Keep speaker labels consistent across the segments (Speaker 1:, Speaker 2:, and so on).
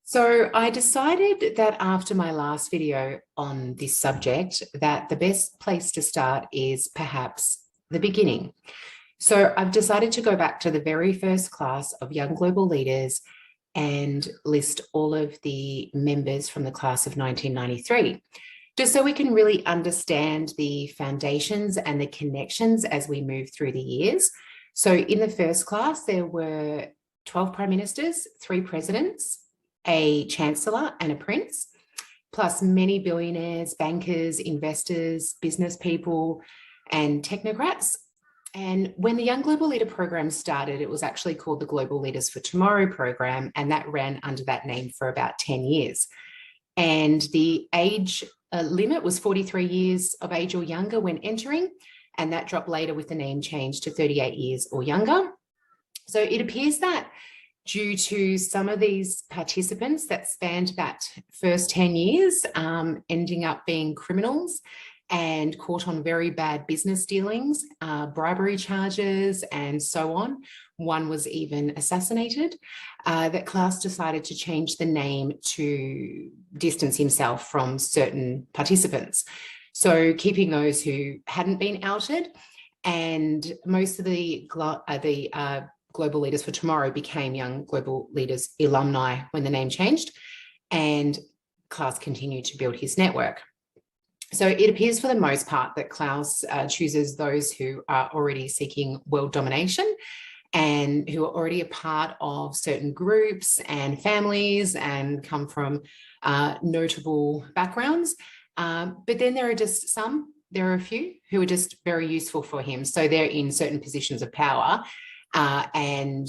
Speaker 1: So I decided that after my last video on this subject, that the best place to start is perhaps the beginning. So I've decided to go back to the very first class of young global leaders and list all of the members from the class of 1993, just so we can really understand the foundations and the connections as we move through the years. So in the first class, there were 12 prime ministers, 3 presidents, a chancellor and a prince, plus many billionaires, bankers, investors, business people, and technocrats. And when the Young Global Leader program started, it was actually called the Global Leaders for Tomorrow program, and that ran under that name for about 10 years. And the age limit was 43 years of age or younger when entering, and that dropped later with the name change to 38 years or younger. So it appears that due to some of these participants that spanned that first 10 years, ending up being criminals and caught on very bad business dealings, bribery charges, and so on. One was even assassinated. That class decided to change the name to distance himself from certain participants. So keeping those who hadn't been outed, and most of the Global Leaders for Tomorrow became Young Global Leaders alumni when the name changed, and Klaus continued to build his network. So it appears for the most part that Klaus chooses those who are already seeking world domination and who are already a part of certain groups and families and come from notable backgrounds. But then there are a few who are just very useful for him. So they're in certain positions of power. And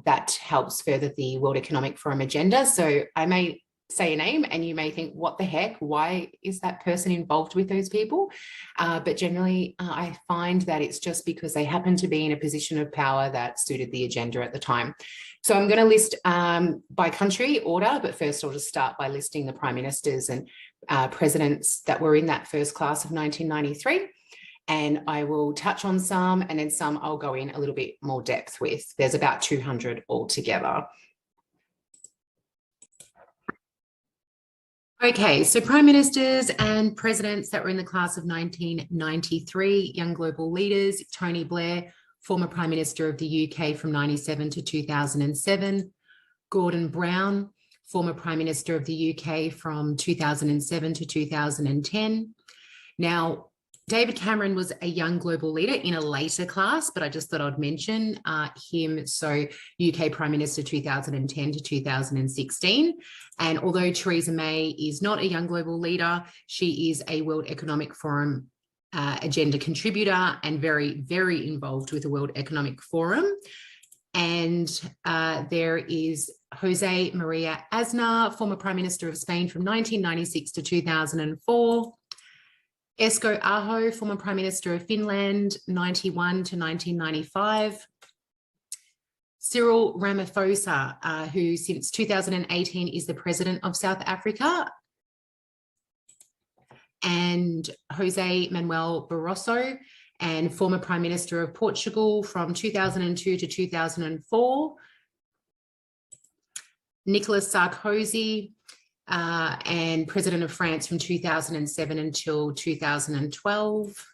Speaker 1: that helps further the World Economic Forum agenda. So I may say a name and you may think, what the heck? Why is that person involved with those people? But generally, I find that it's just because they happen to be in a position of power that suited the agenda at the time. So I'm going to list by country order, but first I'll just start by listing the prime ministers and presidents that were in that first class of 1993. And I will touch on some, and then some I'll go in a little bit more depth with. There's about 200 altogether. Okay, so prime ministers and presidents that were in the class of 1993, young global leaders: Tony Blair, former prime minister of the UK from 97 to 2007, Gordon Brown, former prime minister of the UK from 2007 to 2010. Now, David Cameron was a young global leader in a later class, but I just thought I'd mention him. So UK Prime Minister 2010 to 2016. And although Theresa May is not a young global leader, she is a World Economic Forum agenda contributor and very, very involved with the World Economic Forum. And there is Jose Maria Aznar, former Prime Minister of Spain from 1996 to 2004. Esko Aho, former Prime Minister of Finland, 91 to 1995. Cyril Ramaphosa, who since 2018 is the President of South Africa. And Jose Manuel Barroso, and former Prime Minister of Portugal from 2002 to 2004. Nicolas Sarkozy, and President of France from 2007 until 2012.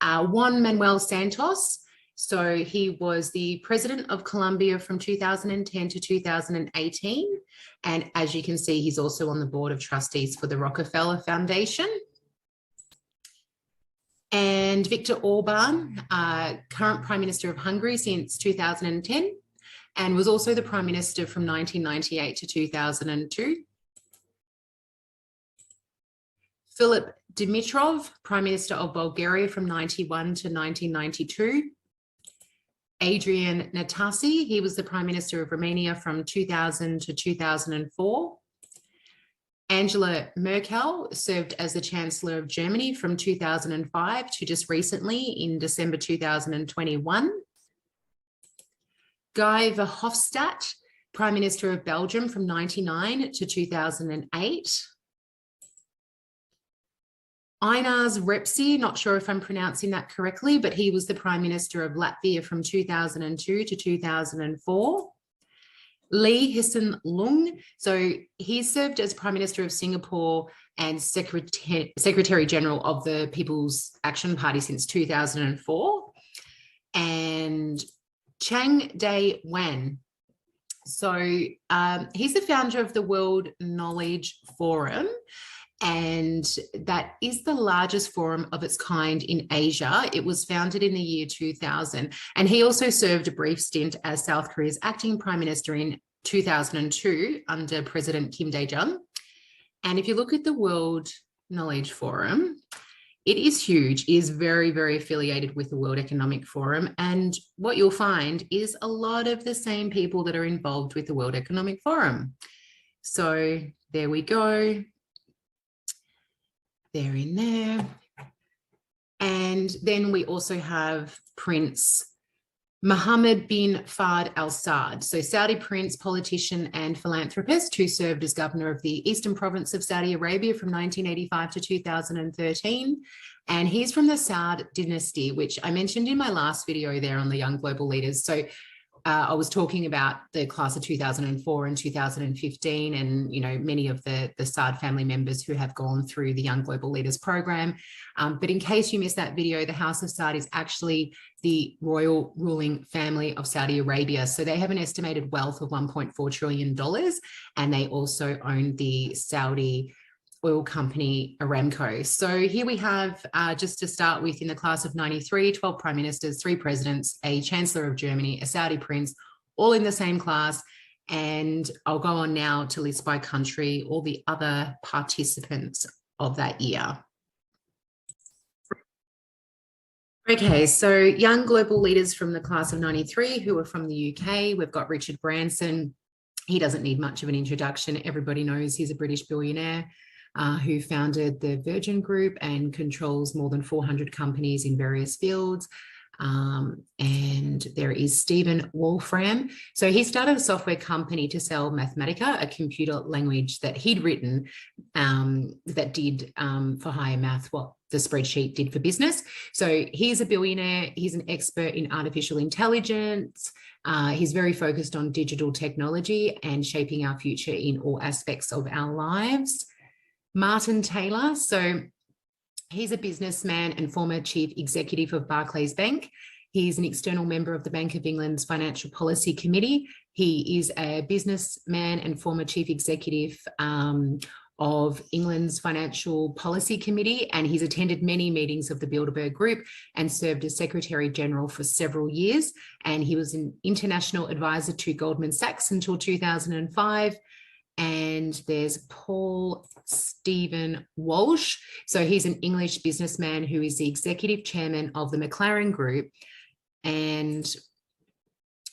Speaker 1: Juan Manuel Santos, so he was the President of Colombia from 2010 to 2018. And as you can see, he's also on the board of trustees for the Rockefeller Foundation. And Viktor Orban, current Prime Minister of Hungary since 2010, and was also the Prime Minister from 1998 to 2002. Philip Dimitrov, Prime Minister of Bulgaria from 91 to 1992. Adrian Natasi, he was the Prime Minister of Romania from 2000 to 2004. Angela Merkel served as the Chancellor of Germany from 2005 to just recently in December 2021. Guy Verhofstadt, Prime Minister of Belgium from 1999 to 2008. Einars Repsi, not sure if I'm pronouncing that correctly, but he was the Prime Minister of Latvia from 2002 to 2004. Lee Hsien Loong. So he served as Prime Minister of Singapore and Secretary General of the People's Action Party since 2004. And Chang Day-Wan. So he's the founder of the World Knowledge Forum, and that is the largest forum of its kind in Asia. It was founded in the year 2000, and he also served a brief stint as South Korea's acting prime minister in 2002 under President Kim Dae-jung. And if you look at the World Knowledge Forum, it is huge, is very, very affiliated with the World Economic Forum. And what you'll find is a lot of the same people that are involved with the World Economic Forum. So there we go. They're in there. And then we also have Prince Mohammed bin Fahd Al Saud. So Saudi prince, politician and philanthropist who served as governor of the Eastern province of Saudi Arabia from 1985 to 2013. And he's from the Saud dynasty, which I mentioned in my last video there on the young global leaders. So I was talking about the class of 2004 and 2015, and many of the Saud family members who have gone through the Young Global Leaders program. But in case you missed that video, the House of Saud is actually the royal ruling family of Saudi Arabia. So they have an estimated wealth of $1.4 trillion, and they also own the Saudi oil company Aramco. So here we have, just to start with, in the class of 93, 12 prime ministers, 3 presidents, a chancellor of Germany, a Saudi prince, all in the same class. And I'll go on now to list by country all the other participants of that year. Okay, so young global leaders from the class of 93 who are from the UK. We've got Richard Branson. He doesn't need much of an introduction. Everybody knows he's a British billionaire. Who founded the Virgin Group and controls more than 400 companies in various fields. And there is Stephen Wolfram. So he started a software company to sell Mathematica, a computer language that he'd written that did for higher math what the spreadsheet did for business. So he's a billionaire. He's an expert in artificial intelligence. He's very focused on digital technology and shaping our future in all aspects of our lives. Martin Taylor, so he's a businessman and former chief executive of Barclays Bank. He's an external member of the Bank of England's Financial Policy Committee. He is a businessman and former chief executive of England's Financial Policy Committee, and he's attended many meetings of the Bilderberg Group and served as Secretary General for several years. And he was an international advisor to Goldman Sachs until 2005. And there's Paul Stephen Walsh. So he's an English businessman who is the executive chairman of the McLaren Group. And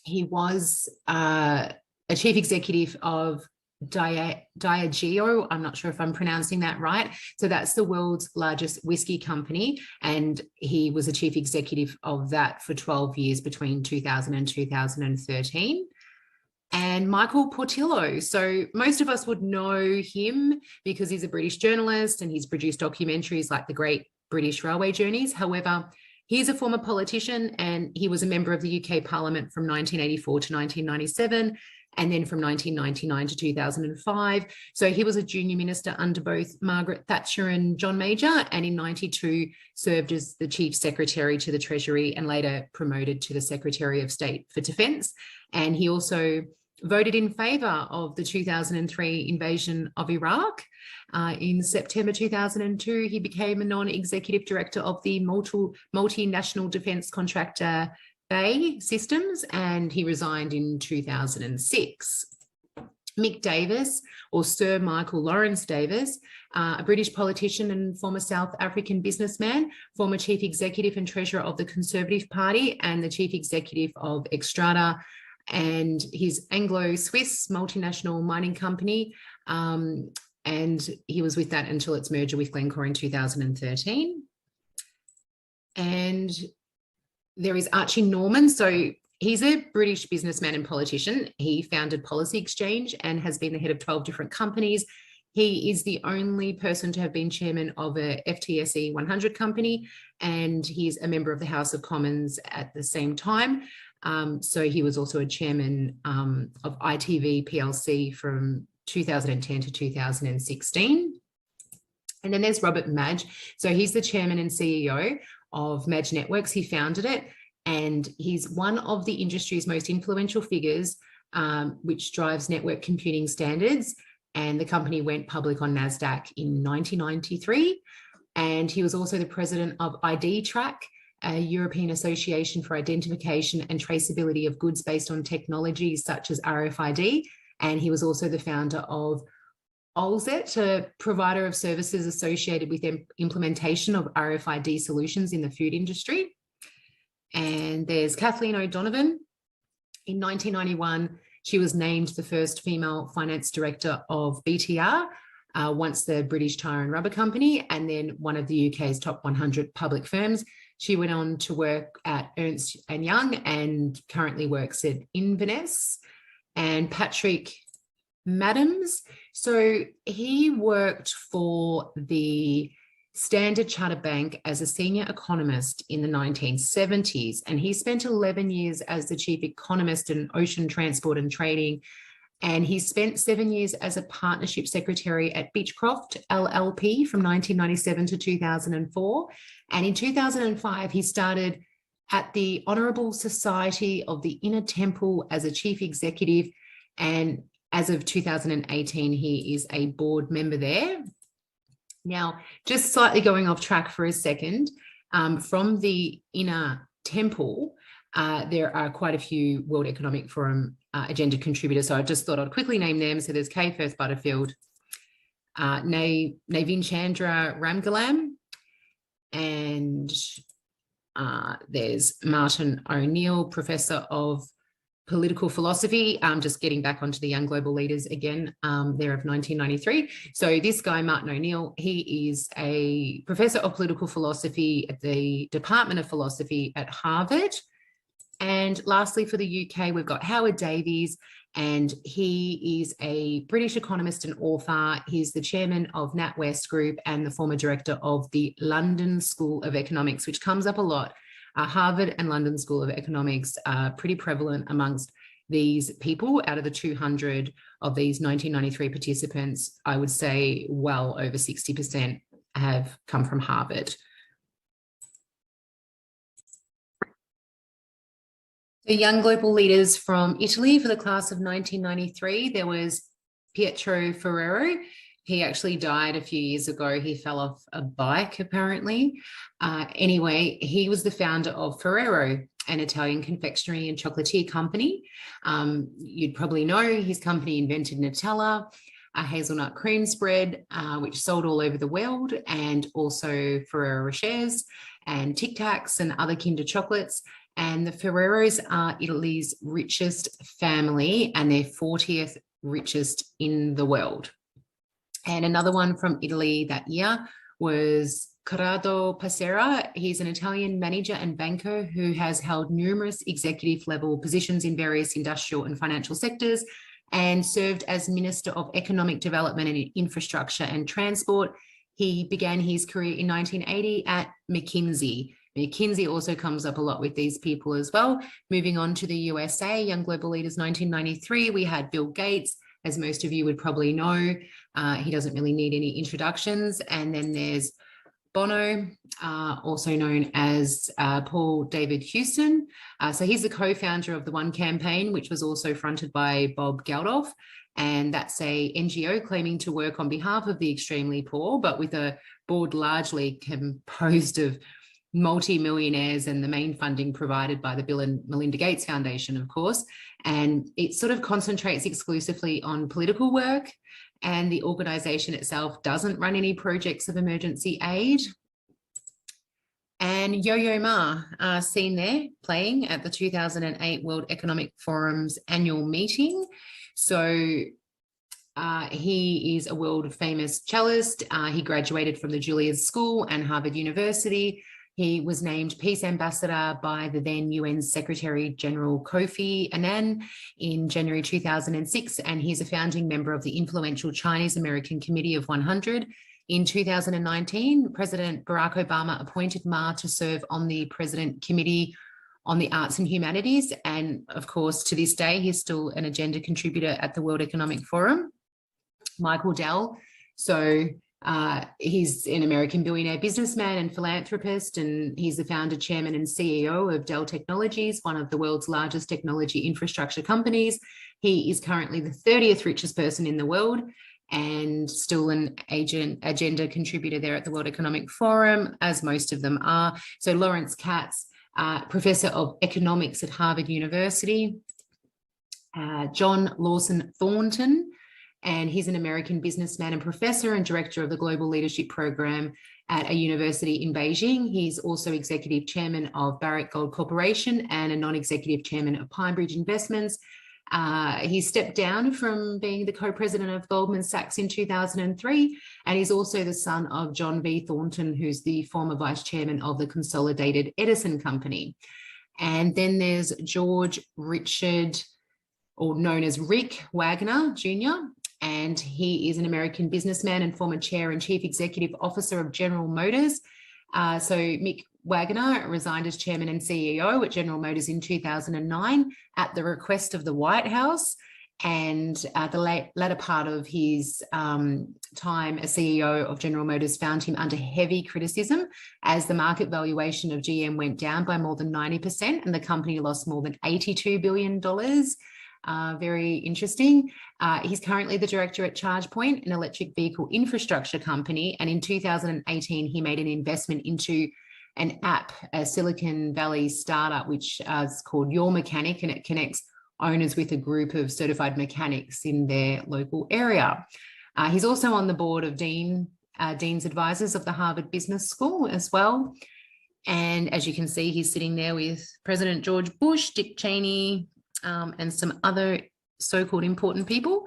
Speaker 1: he was a chief executive of Diageo. I'm not sure if I'm pronouncing that right. So that's the world's largest whiskey company. And he was a chief executive of that for 12 years between 2000 and 2013. And Michael Portillo. So most of us would know him because he's a British journalist and he's produced documentaries like The Great British Railway Journeys. However, he's a former politician and he was a member of the UK Parliament from 1984 to 1997 and then from 1999 to 2005. So he was a junior minister under both Margaret Thatcher and John Major, and in 92 served as the chief secretary to the Treasury and later promoted to the Secretary of State for Defence. And he also voted in favour of the 2003 invasion of Iraq. In September 2002, he became a non-executive director of the multinational defence contractor BAE Systems, and he resigned in 2006. Mick Davis, or Sir Michael Lawrence Davis, a British politician and former South African businessman, former chief executive and treasurer of the Conservative Party and the chief executive of Xstrata, and his Anglo-Swiss multinational mining company. And he was with that until its merger with Glencore in 2013. And there is Archie Norman. So he's a British businessman and politician. He founded Policy Exchange and has been the head of 12 different companies. He is the only person to have been chairman of a FTSE 100 company, and he's a member of the House of Commons at the same time. So he was also a chairman of ITV PLC from 2010 to 2016. And then there's Robert Madge. So he's the chairman and CEO of Madge Networks. He founded it, and he's one of the industry's most influential figures, which drives network computing standards. And the company went public on NASDAQ in 1993. And he was also the president of ID Track, a European Association for Identification and Traceability of Goods based on technologies such as RFID. And he was also the founder of Olzet, a provider of services associated with the implementation of RFID solutions in the food industry. And there's Kathleen O'Donovan. In 1991, she was named the first female finance director of BTR, once the British Tire and Rubber Company, and then one of the UK's top 100 public firms. She went on to work at Ernst & Young and currently works at Inverness. And Patrick Madams, so he worked for the Standard Chartered Bank as a senior economist in the 1970s, and he spent 11 years as the chief economist in ocean transport and trading, and he spent 7 years as a partnership secretary at Beechcroft LLP from 1997 to 2004, and in 2005 he started at the Honourable Society of the Inner Temple as a chief executive, and as of 2018, he is a board member there. Now, just slightly going off track for a second, from the Inner Temple, there are quite a few World Economic Forum agenda contributors. So I just thought I'd quickly name them. So there's Kay Firth Butterfield, Navin Chandra Ramgalam, and there's Martin O'Neill, Professor of Political Philosophy. Just getting back onto the Young Global Leaders again, there of 1993. So this guy, Martin O'Neill, he is a Professor of Political Philosophy at the Department of Philosophy at Harvard. And lastly, for the UK, we've got Howard Davies, and he is a British economist and author. He's the chairman of NatWest Group and the former director of the London School of Economics, which comes up a lot. Harvard and London School of Economics are pretty prevalent amongst these people. Out of the 200 of these 1993 participants, I would say well over 60% have come from Harvard. The Young Global Leaders from Italy for the class of 1993, there was Pietro Ferrero. He actually died a few years ago. He fell off a bike, apparently. Anyway, he was the founder of Ferrero, an Italian confectionery and chocolatier company. You'd probably know his company invented Nutella, a hazelnut cream spread, which sold all over the world, and also Ferrero Rochers and Tic Tacs and other Kinder chocolates. And the Ferreros are Italy's richest family and their 40th richest in the world. And another one from Italy that year was Corrado Passera. He's an Italian manager and banker who has held numerous executive level positions in various industrial and financial sectors and served as Minister of Economic Development and Infrastructure and Transport. He began his career in 1980 at McKinsey. McKinsey also comes up a lot with these people as well. Moving on to the USA, Young Global Leaders 1993, we had Bill Gates, as most of you would probably know. He doesn't really need any introductions. And then there's Bono, also known as Paul David Houston. So he's the co-founder of the One Campaign, which was also fronted by Bob Geldof. And that's a NGO claiming to work on behalf of the extremely poor, but with a board largely composed of multi-millionaires and the main funding provided by the Bill and Melinda Gates Foundation, of course. And it sort of concentrates exclusively on political work, and the organization itself doesn't run any projects of emergency aid. And Yo-Yo Ma, seen there playing at the 2008 World Economic Forum's annual meeting. So he is a world famous cellist. He graduated from the Juilliard School and Harvard University. He was named Peace Ambassador by the then UN Secretary General Kofi Annan in January 2006, and he's a founding member of the influential Chinese American Committee of 100. In 2019, President Barack Obama appointed Ma to serve on the President Committee on the arts and humanities. And of course, to this day, he's still an agenda contributor at the World Economic Forum. Michael Dell. So he's an American billionaire businessman and philanthropist, and he's the founder, chairman, and CEO of Dell Technologies, one of the world's largest technology infrastructure companies. He is currently the 30th richest person in the world and still an agenda contributor there at the World Economic Forum, as most of them are. So Lawrence Katz, professor of economics at Harvard University. John Lawson Thornton, and he's an American businessman and professor and director of the Global Leadership Program at a university in Beijing. He's also executive chairman of Barrick Gold Corporation and a non-executive chairman of PineBridge Investments. He stepped down from being the co-president of Goldman Sachs in 2003, and he's also the son of John V. Thornton, who's the former vice chairman of the Consolidated Edison Company. And then there's George Richard, or known as Rick Wagner Jr., and he is an American businessman and former chair and chief executive officer of General Motors. So Mick Wagner resigned as chairman and CEO at General Motors in 2009 at the request of the White House. And the latter part of his time as CEO of General Motors found him under heavy criticism as the market valuation of GM went down by more than 90% and the company lost more than $82 billion. Very interesting. He's currently the director at ChargePoint, an electric vehicle infrastructure company. And in 2018, he made an investment into an app, a Silicon Valley startup, which is called Your Mechanic, and it connects owners with a group of certified mechanics in their local area. He's also on the board of Dean's Advisors of the Harvard Business School as well. And as you can see, he's sitting there with President George Bush, Dick Cheney, and some other so-called important people.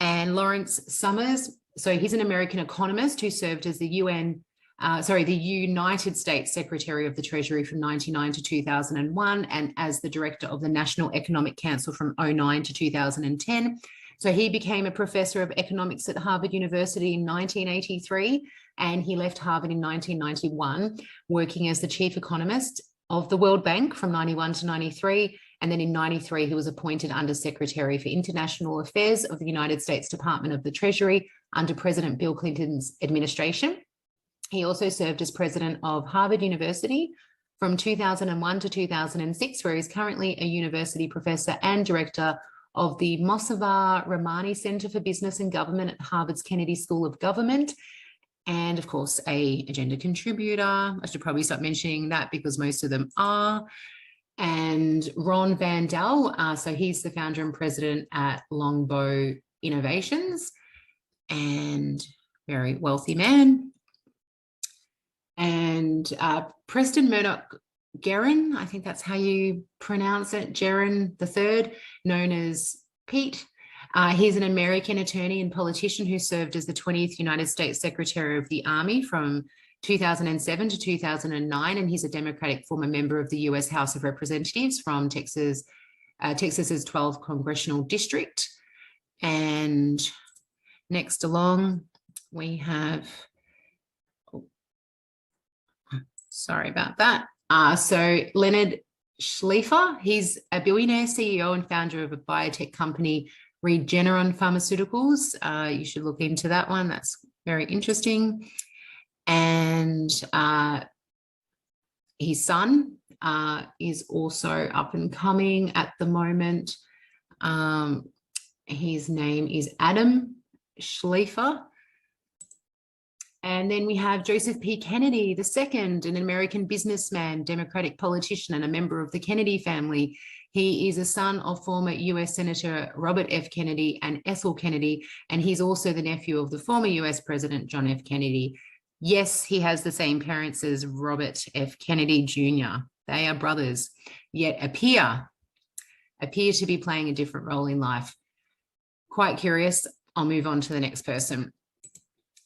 Speaker 1: And Lawrence Summers, so he's an American economist who served as the United States Secretary of the Treasury from 1999 to 2001, and as the director of the National Economic Council from 2009 to 2010. So he became a professor of economics at Harvard University in 1983, and he left Harvard in 1991, working as the chief economist of the World Bank from 91 to 93. And then in 93, he was appointed Under Secretary for International Affairs of the United States Department of the Treasury under President Bill Clinton's administration. He also served as president of Harvard University from 2001 to 2006, where he's currently a university professor and director of the Mossavar Rahmani Center for Business and Government at Harvard's Kennedy School of Government. And of course, a agenda contributor. I should probably stop mentioning that because most of them are. And Ron Van Dal, so he's the founder and president at Longbow Innovations, and very wealthy man. And Preston Murdoch Guerin, I think that's how you pronounce it, Guerin III, known as Pete. He's an American attorney and politician who served as the 20th United States Secretary of the Army from 2007 to 2009, and he's a Democratic former member of the US House of Representatives from Texas's 12th Congressional District. And next along, we have, sorry about that. So Leonard Schleifer, he's a billionaire CEO and founder of a biotech company, Regeneron Pharmaceuticals. You should look into that one. That's very interesting. And his son is also up and coming at the moment. His name is Adam Schleifer. And then we have Joseph P. Kennedy II, an American businessman, Democratic politician, and a member of the Kennedy family. He is a son of former US Senator Robert F. Kennedy and Ethel Kennedy, and he's also the nephew of the former US President John F. Kennedy. Yes, he has the same parents as Robert F. Kennedy Jr. They are brothers, yet appear to be playing a different role in life. Quite curious. I'll move on to the next person.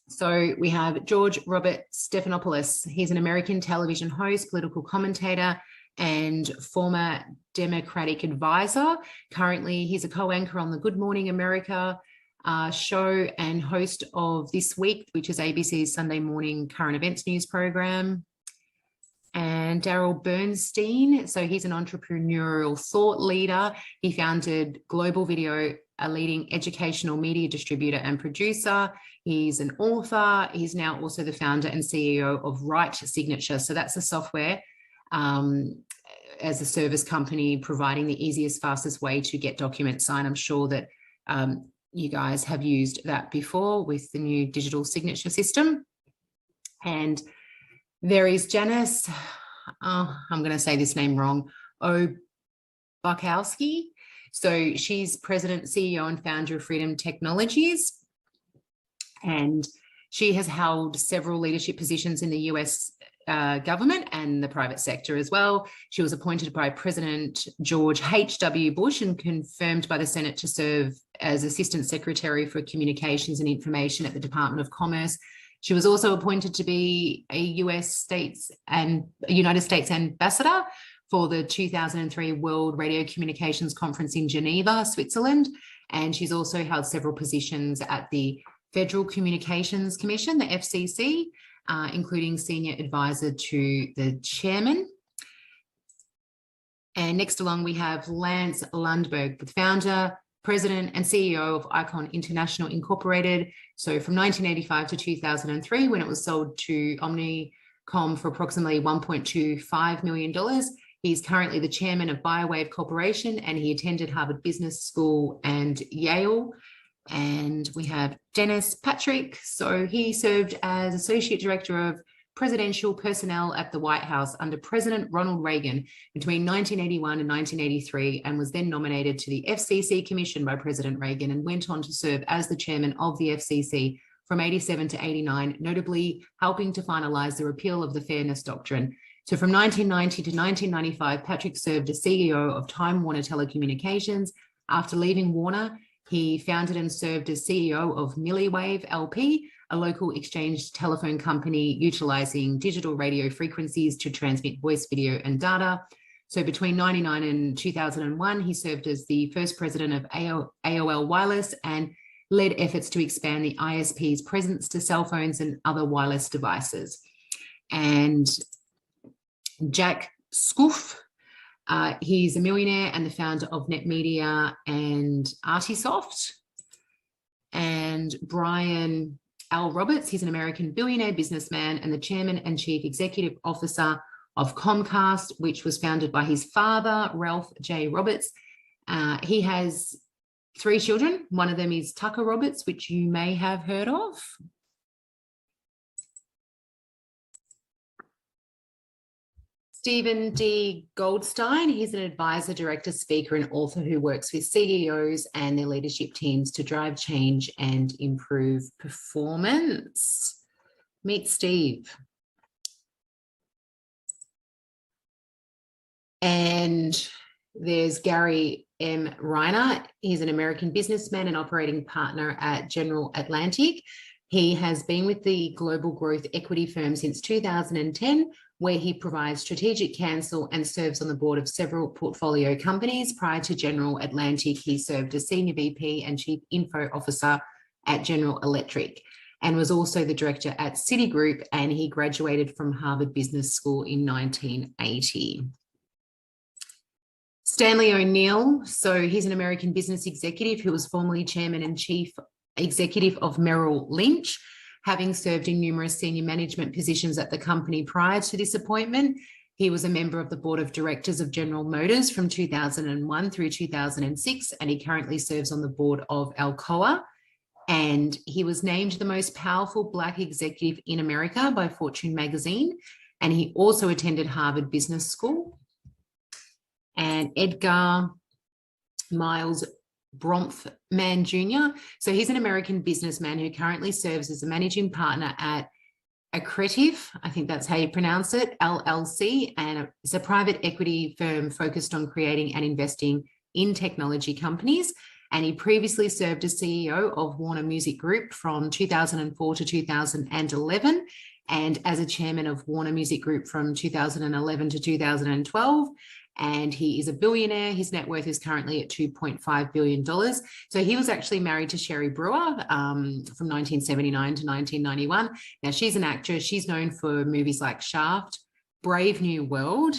Speaker 1: So we have George Robert Stephanopoulos. He's an American television host, political commentator, and former Democratic advisor. Currently, he's a co-anchor on the Good Morning America show and host of This Week, which is ABC's Sunday morning current events news program. And Daryl Bernstein, so he's an entrepreneurial thought leader. He founded Global Video, a leading educational media distributor and producer. He's an author. He's now also the founder and CEO of Right Signature. So that's a software as a service company providing the easiest, fastest way to get documents signed. I'm sure that you guys have used that before with the new digital signature system. And there is Janice, I'm going to say this name wrong, Bukowski. So she's president, CEO, and founder of Freedom Technologies. And she has held several leadership positions in the US government and the private sector as well. She was appointed by President George H.W. Bush and confirmed by the Senate to serve as Assistant Secretary for Communications and Information at the Department of Commerce. She was also appointed to be a United States ambassador for the 2003 World Radio Communications Conference in Geneva, Switzerland. And she's also held several positions at the Federal Communications Commission, the FCC, including senior advisor to the chairman. And next along, we have Lance Lundberg, the founder, president and CEO of Icon International Incorporated. So from 1985 to 2003, when it was sold to Omnicom for approximately $1.25 million, he's currently the chairman of BioWave Corporation, and he attended Harvard Business School and Yale. And we have Dennis Patrick. So he served as Associate Director of Presidential Personnel at the White House under President Ronald Reagan between 1981 and 1983, and was then nominated to the FCC Commission by President Reagan and went on to serve as the chairman of the FCC from 87 to 89, notably helping to finalize the repeal of the Fairness Doctrine. So from 1990 to 1995, Patrick served as CEO of Time Warner Telecommunications. After leaving Warner, he founded and served as CEO of Milliwave LP, a local exchange telephone company utilizing digital radio frequencies to transmit voice, video, and data. So between 1999 and 2001, he served as the first president of AOL Wireless and led efforts to expand the ISP's presence to cell phones and other wireless devices. And Jack Scoof, he's a millionaire and the founder of NetMedia and Artisoft. And Brian L. Roberts, he's an American billionaire businessman and the chairman and chief executive officer of Comcast, which was founded by his father, Ralph J. Roberts. He has 3 children. One of them is Tucker Roberts, which you may have heard of. Stephen D. Goldstein, he's an advisor, director, speaker, and author who works with CEOs and their leadership teams to drive change and improve performance. Meet Steve. And there's Gary M. Reiner. He's an American businessman and operating partner at General Atlantic. He has been with the global growth equity firm since 2010, where he provides strategic counsel and serves on the board of several portfolio companies. Prior to General Atlantic, he served as Senior VP and Chief Info Officer at General Electric and was also the director at Citigroup, and he graduated from Harvard Business School in 1980. Stanley O'Neill, so he's an American business executive who was formerly chairman and chief executive of Merrill Lynch, having served in numerous senior management positions at the company prior to this appointment. He was a member of the board of directors of General Motors from 2001 through 2006, and he currently serves on the board of Alcoa. And he was named the most powerful Black executive in America by Fortune magazine. And he also attended Harvard Business School. And Edgar Miles Bronfman Jr. So he's an American businessman who currently serves as a managing partner at Accretive, I think that's how you pronounce it, LLC, and it's a private equity firm focused on creating and investing in technology companies. And he previously served as CEO of Warner Music Group from 2004 to 2011, and as a chairman of Warner Music Group from 2011 to 2012. And he is a billionaire. His net worth is currently at $2.5 billion. So he was actually married to Sherry Brewer from 1979 to 1991. Now, she's an actress. She's known for movies like Shaft, Brave New World,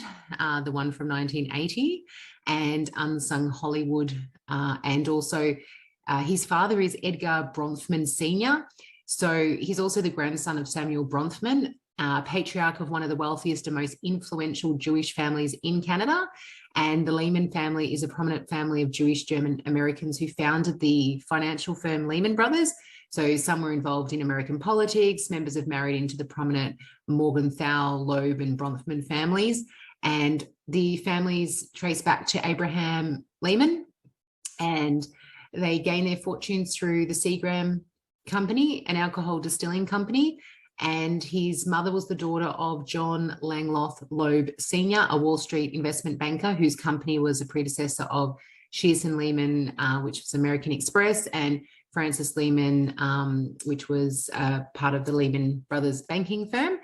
Speaker 1: the one from 1980, and Unsung Hollywood. And also his father is Edgar Bronfman Sr. So he's also the grandson of Samuel Bronfman, patriarch of one of the wealthiest and most influential Jewish families in Canada. And the Lehman family is a prominent family of Jewish German Americans who founded the financial firm Lehman Brothers. So some were involved in American politics. Members have married into the prominent Morgenthau, Loeb, and Bronfman families. And the families trace back to Abraham Lehman, and they gained their fortunes through the Seagram Company, an alcohol distilling company. And his mother was the daughter of John Langloth Loeb Sr., a Wall Street investment banker whose company was a predecessor of Shearson Lehman, which was American Express, and Francis Lehman, which was part of the Lehman Brothers banking firm.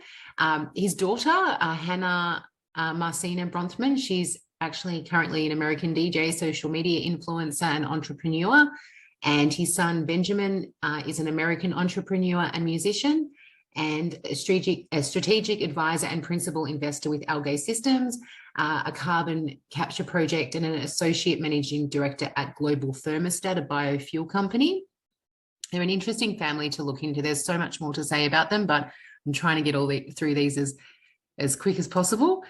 Speaker 1: His daughter, Hannah Marcina Bronfman, she's actually currently an American DJ, social media influencer, and entrepreneur. And his son, Benjamin, is an American entrepreneur and musician, and a strategic advisor and principal investor with Algae Systems, a carbon capture project, and an associate managing director at Global Thermostat, a biofuel company. They're an interesting family to look into. There's so much more to say about them, but I'm trying to get through these as quick as possible.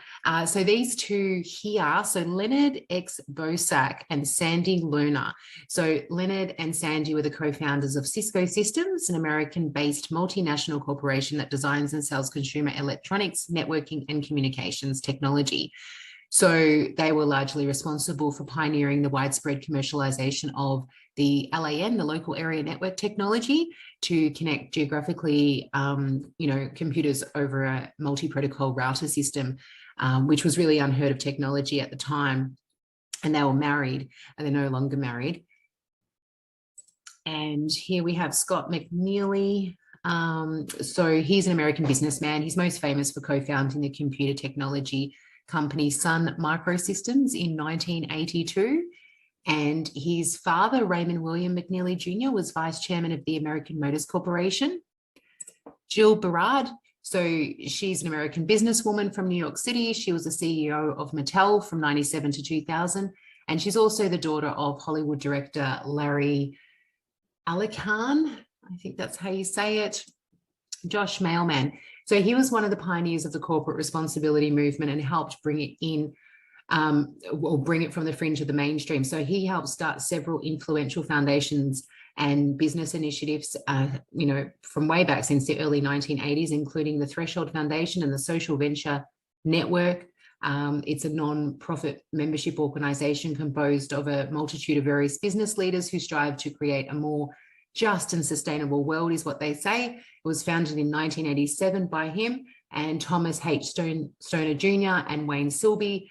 Speaker 1: So these two here, so Leonard X. Bosack and Sandy Lerner. So Leonard and Sandy were the co-founders of Cisco Systems, an American-based multinational corporation that designs and sells consumer electronics, networking, and communications technology. So they were largely responsible for pioneering the widespread commercialization of the LAN, the local area network technology, to connect geographically, computers over a multi-protocol router system, which was really unheard of technology at the time. And they were married, and they're no longer married. And here we have Scott McNeely. So he's an American businessman. He's most famous for co-founding the computer technology company Sun Microsystems in 1982. And his father, Raymond William McNeely Jr., was vice chairman of the American Motors Corporation. Jill Barrard, so she's an American businesswoman from New York City. She was the CEO of Mattel from 97 to 2000. And she's also the daughter of Hollywood director Larry Alican. I think that's how you say it. Josh Mailman. So he was one of the pioneers of the corporate responsibility movement and helped bring it in, or bring it from the fringe of the mainstream. So he helped start several influential foundations and business initiatives, from way back since the early 1980s, including the Threshold Foundation and the Social Venture Network. It's a non-profit membership organization composed of a multitude of various business leaders who strive to create a more just and sustainable world, is what they say. It was founded in 1987 by him and Thomas H. Stoner Jr. and Wayne Silby,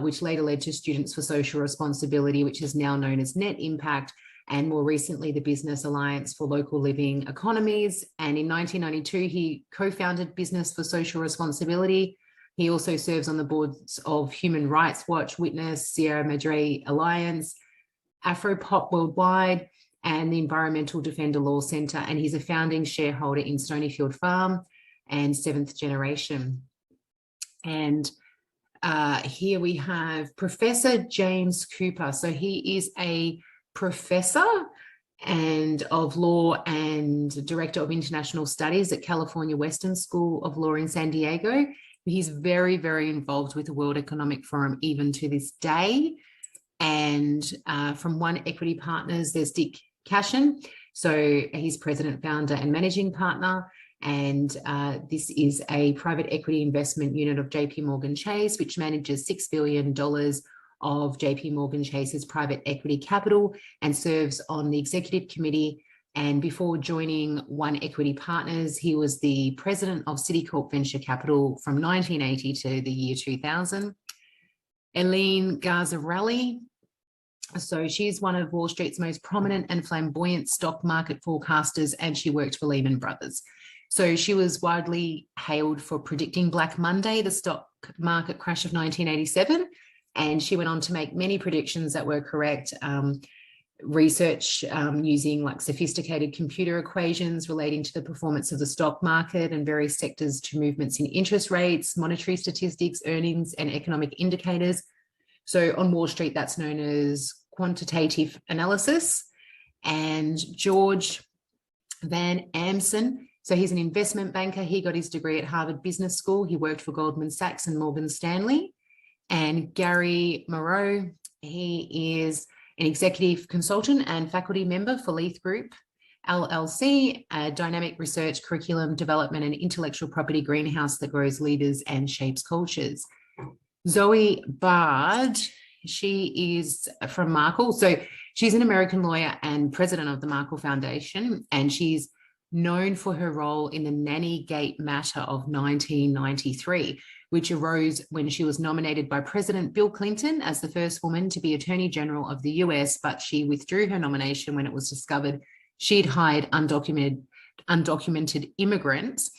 Speaker 1: which later led to Students for Social Responsibility, which is now known as Net Impact, and more recently, the Business Alliance for Local Living Economies. And in 1992, he co-founded Business for Social Responsibility. He also serves on the boards of Human Rights Watch, Witness, Sierra Madre Alliance, Afropop Worldwide, and the Environmental Defender Law Centre. And he's a founding shareholder in Stonyfield Farm and Seventh Generation. And here we have Professor James Cooper. So he is a professor and of law and director of international studies at California Western School of Law in San Diego. He's very, very involved with the World Economic Forum even to this day. And from One Equity Partners, there's Dick Cashin. So he's president, founder, and managing partner. And this is a private equity investment unit of JP Morgan Chase, which manages $6 billion of JP Morgan Chase's private equity capital and serves on the executive committee. And before joining One Equity Partners, he was the president of Citicorp Venture Capital from 1980 to the year 2000. Eileen Garzarelli. So she's one of Wall Street's most prominent and flamboyant stock market forecasters, and she worked for Lehman Brothers. So she was widely hailed for predicting Black Monday, the stock market crash of 1987. And she went on to make many predictions that were correct. research using like sophisticated computer equations relating to the performance of the stock market and various sectors to movements in interest rates, monetary statistics, earnings, and economic indicators. So on Wall Street, that's known as quantitative analysis. And George Van Amsen, so he's an investment banker. He got his degree at Harvard Business School. He worked for Goldman Sachs and Morgan Stanley. And Gary Moreau, he is an executive consultant and faculty member for Leith Group, LLC, a dynamic research, curriculum development and intellectual property greenhouse that grows leaders and shapes cultures. Zoe Bard, she is from Markle. So she's an American lawyer and president of the Markle Foundation, and she's known for her role in the Nanny Gate matter of 1993, which arose when she was nominated by President Bill Clinton as the first woman to be Attorney General of the US, but she withdrew her nomination when it was discovered she'd hired undocumented immigrants.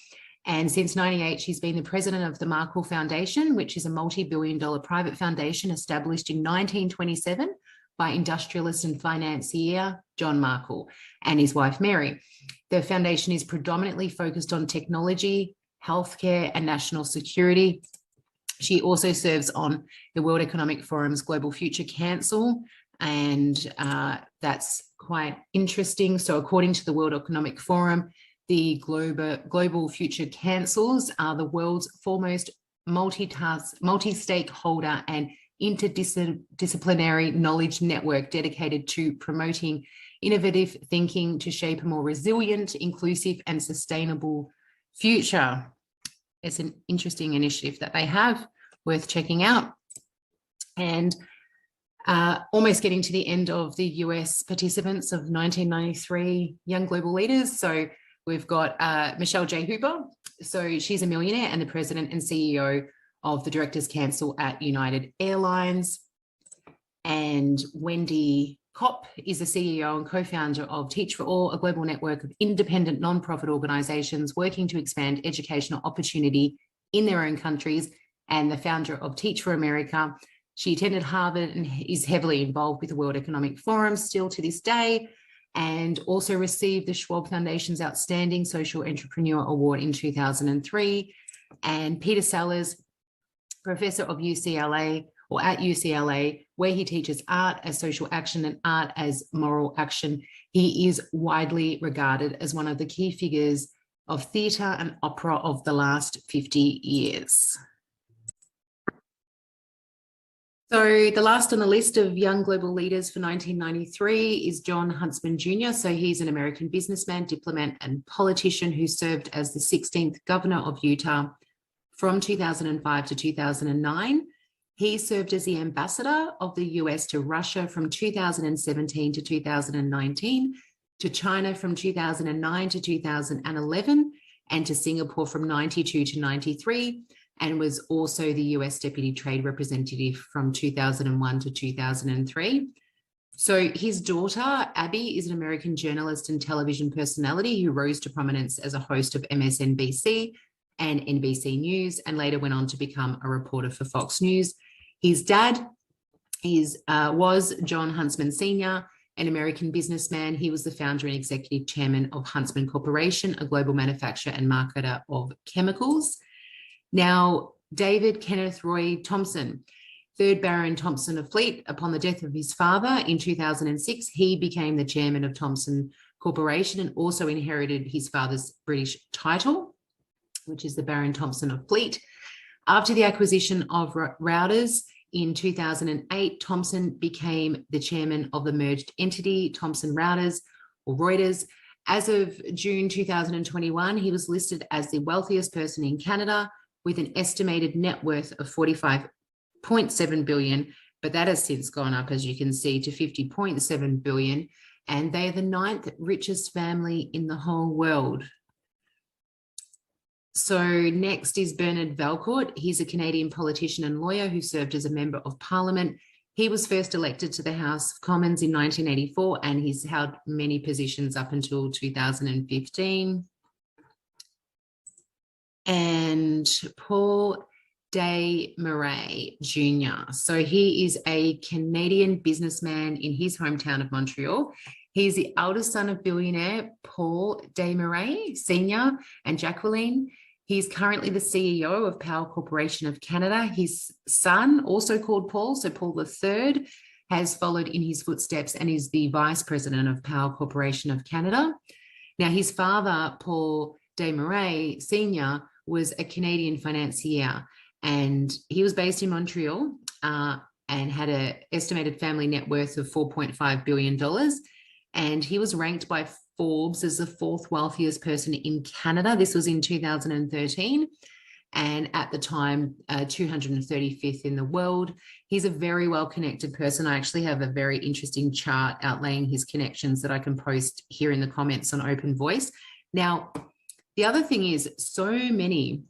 Speaker 1: And since 1998, she's been the president of the Markle Foundation, which is a multi-billion-dollar private foundation established in 1927 by industrialist and financier John Markle and his wife, Mary. The foundation is predominantly focused on technology, healthcare, and national security. She also serves on the World Economic Forum's Global Future Council, and that's quite interesting. So according to the World Economic Forum, the Global Future Councils are the world's foremost multi-stakeholder and interdisciplinary knowledge network dedicated to promoting innovative thinking to shape a more resilient, inclusive, and sustainable future. It's an interesting initiative that they have, worth checking out. And almost getting to the end of the US participants of 1993 Young Global Leaders. So we've got Michelle J. Hooper. So she's a millionaire and the president and CEO of the Directors Council at United Airlines. And Wendy Kopp is the CEO and co-founder of Teach for All, a global network of independent non-profit organizations working to expand educational opportunity in their own countries, and the founder of Teach for America. She attended Harvard and is heavily involved with the World Economic Forum still to this day, and also received the Schwab Foundation's Outstanding Social Entrepreneur Award in 2003. And Peter Sellers, professor of UCLA, or at UCLA, where he teaches art as social action and art as moral action. He is widely regarded as one of the key figures of theatre and opera of the last 50 years. So the last on the list of young global leaders for 1993 is John Huntsman Jr. So he's an American businessman, diplomat, and politician who served as the 16th governor of Utah from 2005 to 2009. He served as the ambassador of the US to Russia from 2017 to 2019, to China from 2009 to 2011, and to Singapore from 92 to 93, and was also the US Deputy Trade Representative from 2001 to 2003. So his daughter, Abby, is an American journalist and television personality who rose to prominence as a host of MSNBC and NBC News, and later went on to become a reporter for Fox News. His dad was John Huntsman Sr., an American businessman. He was the founder and executive chairman of Huntsman Corporation, a global manufacturer and marketer of chemicals. Now, David Kenneth Roy Thompson, 3rd Baron Thompson of Fleet, upon the death of his father in 2006, he became the chairman of Thompson Corporation and also inherited his father's British title, which is the Baron Thompson of Fleet. After the acquisition of Reuters in 2008, Thompson became the chairman of the merged entity, Thomson Reuters, or Reuters. As of June 2021, he was listed as the wealthiest person in Canada with an estimated net worth of $45.7 billion, but that has since gone up, as you can see, to $50.7 billion, and they are the 9th richest family in the whole world. So next is Bernard Valcourt. He's a Canadian politician and lawyer who served as a member of Parliament. He was first elected to the House of Commons in 1984, and he's held many positions up until 2015. And Paul Desmarais Jr. So he is a Canadian businessman in his hometown of Montreal. He's the eldest son of billionaire Paul Desmarais Sr. and Jacqueline. He's currently the CEO of Power Corporation of Canada. His son, also called Paul, so Paul III, has followed in his footsteps and is the vice president of Power Corporation of Canada. Now, his father, Paul Desmarais Sr., was a Canadian financier, and he was based in Montreal and had an estimated family net worth of $4.5 billion. And he was ranked by Forbes as the fourth wealthiest person in Canada. This was in 2013. And at the time, 235th in the world. He's a very well-connected person. I actually have a very interesting chart outlaying his connections that I can post here in the comments on Open Voice. Now, the other thing is, so many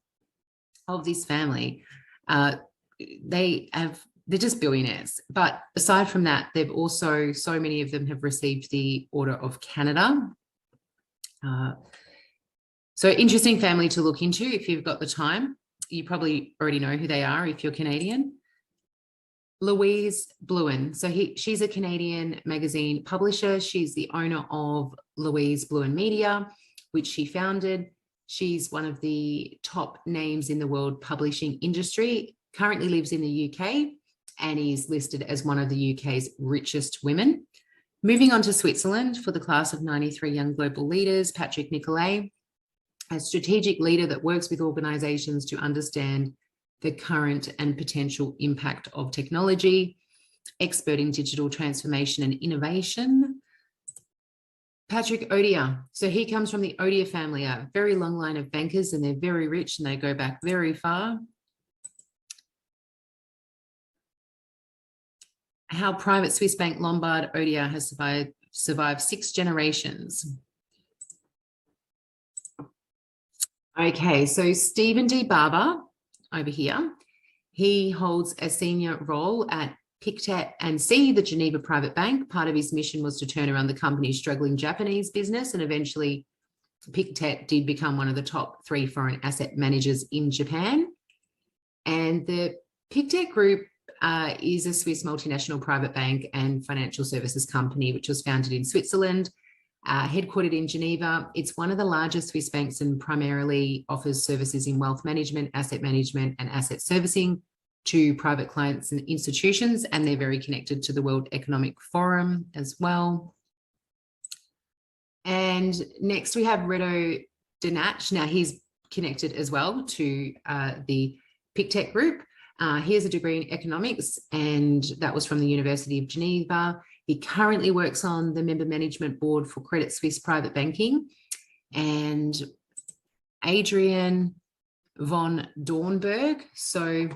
Speaker 1: of this family, they're just billionaires. But aside from that, they've also, so many of them have received the Order of Canada. So interesting family to look into if you've got the time. You probably already know who they are if you're Canadian. Louise Blouin. So she's a Canadian magazine publisher. She's the owner of Louise Blouin Media, which she founded. She's one of the top names in the world publishing industry, currently lives in the UK, and is listed as one of the UK's richest women. Moving on to Switzerland for the class of 93 young global leaders, Patrick Nicolay, a strategic leader that works with organizations to understand the current and potential impact of technology, expert in digital transformation and innovation. Patrick Odier. So he comes from the Odier family, a very long line of bankers, and they're very rich and they go back very far. How private Swiss bank Lombard Odier has survived 6 generations. Okay, so Stephen D. Barber over here, he holds a senior role at Pictet and C, the Geneva private bank. Part of his mission was to turn around the company's struggling Japanese business, and eventually Pictet did become one of the top 3 foreign asset managers in Japan. And the Pictet Group is a Swiss multinational private bank and financial services company, which was founded in Switzerland, headquartered in Geneva. It's one of the largest Swiss banks and primarily offers services in wealth management, and asset servicing to private clients and institutions, and they're very connected to the World Economic Forum as well. And next we have Redo Denach. Now he's connected as well to the Pictet Group. He has a degree in economics, and that was from the University of Geneva. He currently works on the member management board for Credit Suisse Private Banking. And Adrian von Dornberg. So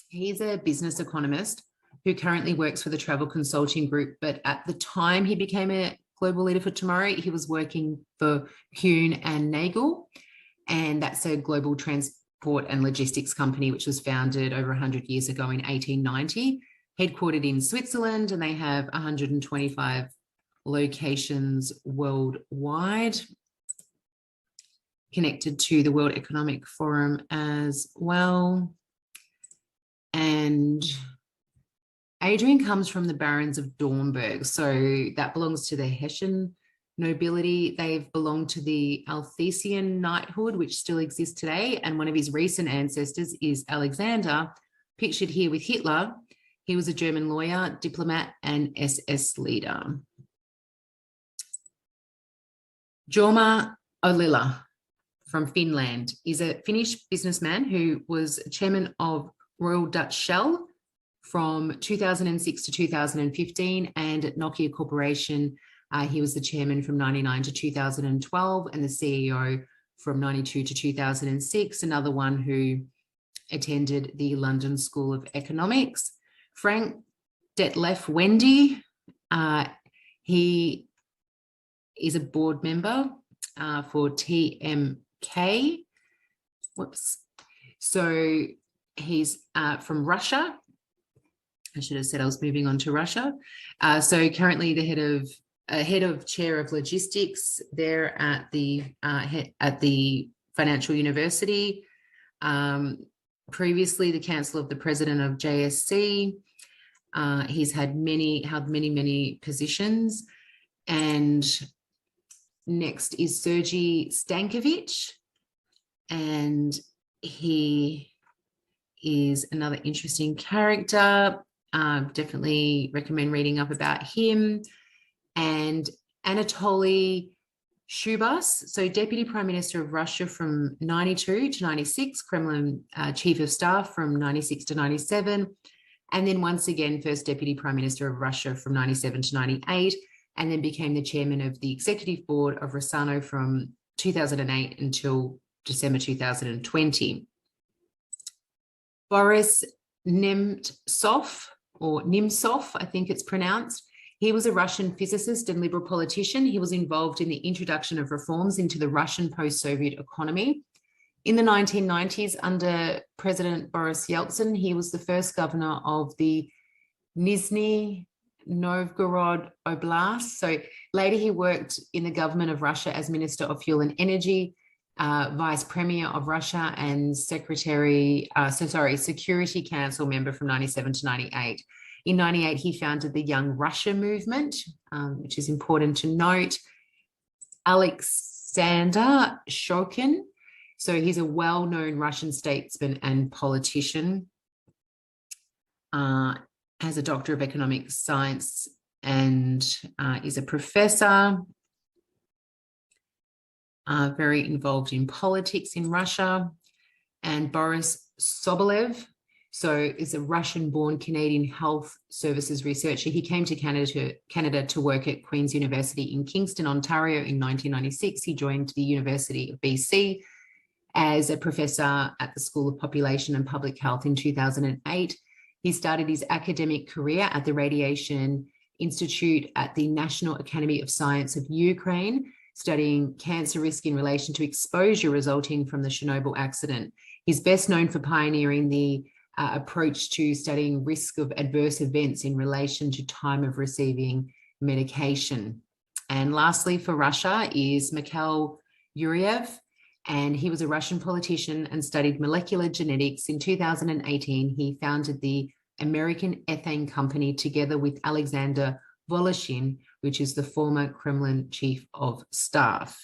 Speaker 1: he's a business economist who currently works for the travel consulting group. But at the time he became a global leader for tomorrow, he was working for Kuhn and Nagel. And that's a global transport and logistics company, which was founded over 100 years ago in 1890. Headquartered in Switzerland, and they have 125 locations worldwide, connected to the World Economic Forum as well. And Adrian comes from the Barons of Dornberg, so that belongs to the Hessian nobility. They've belonged to the Althesian knighthood, which still exists today, and one of his recent ancestors is Alexander, pictured here with Hitler. He was a German lawyer, diplomat, and SS leader. Jorma Ollila from Finland is a Finnish businessman who was chairman of Royal Dutch Shell from 2006 to 2015, and at Nokia Corporation, he was the chairman from 99 to 2012 and the CEO from 92 to 2006, another one who attended the London School of Economics. Frank Detlef Wendy, he is a board member for TMK. Whoops. So he's from Russia. I should have said I was moving on to Russia. So currently the head of chair of logistics there at the Financial University. previously the counsel of the president of JSC. He's held many positions. And next is Sergei Stankovic, and he is another interesting character. Definitely recommend reading up about him. And Anatoly Shubas, so Deputy Prime Minister of Russia from 92 to 96, Kremlin Chief of Staff from 96 to 97, and then once again, first Deputy Prime Minister of Russia from 97 to 98, and then became the chairman of the executive board of Rossano from 2008 until December 2020. Boris Nemtsov, or Nimtsov, I think it's pronounced. He was a Russian physicist and liberal politician. He was involved in the introduction of reforms into the Russian post-Soviet economy. In the 1990s, under President Boris Yeltsin, he was the first governor of the Nizhny Novgorod Oblast. So later he worked in the government of Russia as Minister of Fuel and Energy, Vice Premier of Russia, and Security Council member from 97 to 98. In 98, he founded the Young Russia movement, which is important to note. Alexander Shokin, so he's a well-known Russian statesman and politician, has a Doctor of Economic Science and is a professor, very involved in politics in Russia. And Boris Sobolev, so is a Russian-born Canadian health services researcher. He came to Canada to work at Queen's University in Kingston, Ontario in 1996. He joined the University of BC as a professor at the School of Population and Public Health in 2008. He started his academic career at the Radiation Institute at the National Academy of Science of Ukraine, studying cancer risk in relation to exposure resulting from the Chernobyl accident. He's best known for pioneering the approach to studying risk of adverse events in relation to time of receiving medication. And lastly, for Russia is Mikhail Yuriev, and he was a Russian politician and studied molecular genetics. In 2018, he founded the American Ethane Company together with Alexander Voloshin, which is the former Kremlin Chief of Staff.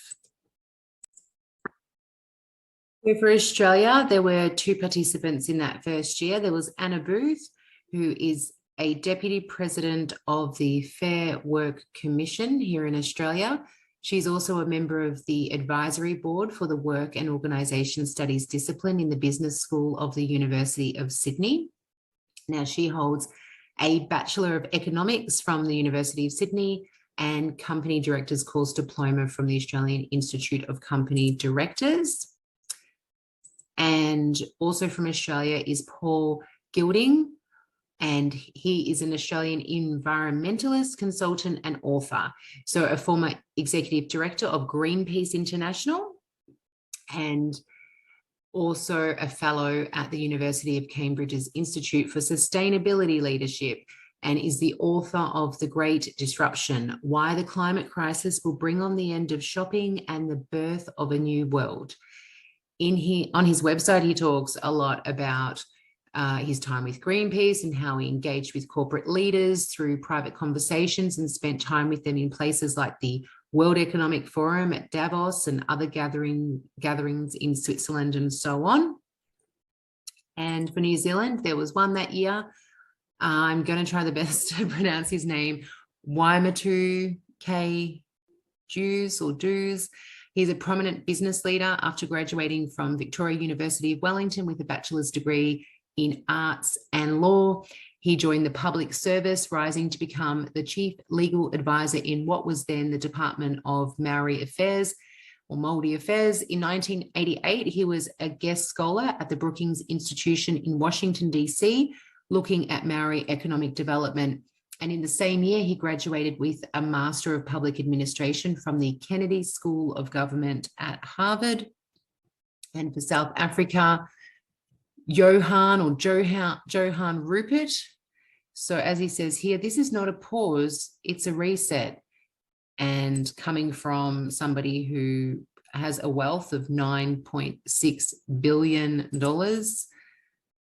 Speaker 1: So for Australia, there were two participants in that first year. There was Anna Booth, who is a Deputy President of the Fair Work Commission here in Australia. She's also a member of the Advisory Board for the Work and Organisation Studies discipline in the Business School of the University of Sydney. Now, she holds a Bachelor of Economics from the University of Sydney and Company Directors Course Diploma from the Australian Institute of Company Directors. And also from Australia is Paul Gilding, and he is an Australian environmentalist, consultant, and author. So a former executive director of Greenpeace International, and also a fellow at the University of Cambridge's Institute for Sustainability Leadership, and is the author of The Great Disruption: Why the Climate Crisis Will Bring on the End of Shopping and the Birth of a New World. On his website, he talks a lot about his time with Greenpeace and how he engaged with corporate leaders through private conversations and spent time with them in places like the World Economic Forum at Davos and other gatherings in Switzerland and so on. And for New Zealand, there was one that year. I'm going to try the best to pronounce his name, Waimatu K. Dews. He's a prominent business leader after graduating from Victoria University of Wellington with a bachelor's degree in arts and law. He joined the public service, rising to become the chief legal advisor in what was then the Department of Maori Affairs or Māori Affairs. In 1988, he was a guest scholar at the Brookings Institution in Washington, D.C., looking at Maori economic development. And in the same year, he graduated with a Master of Public Administration from the Kennedy School of Government at Harvard. And for South Africa, Johan Rupert. So as he says here, this is not a pause, it's a reset. And coming from somebody who has a wealth of $9.6 billion,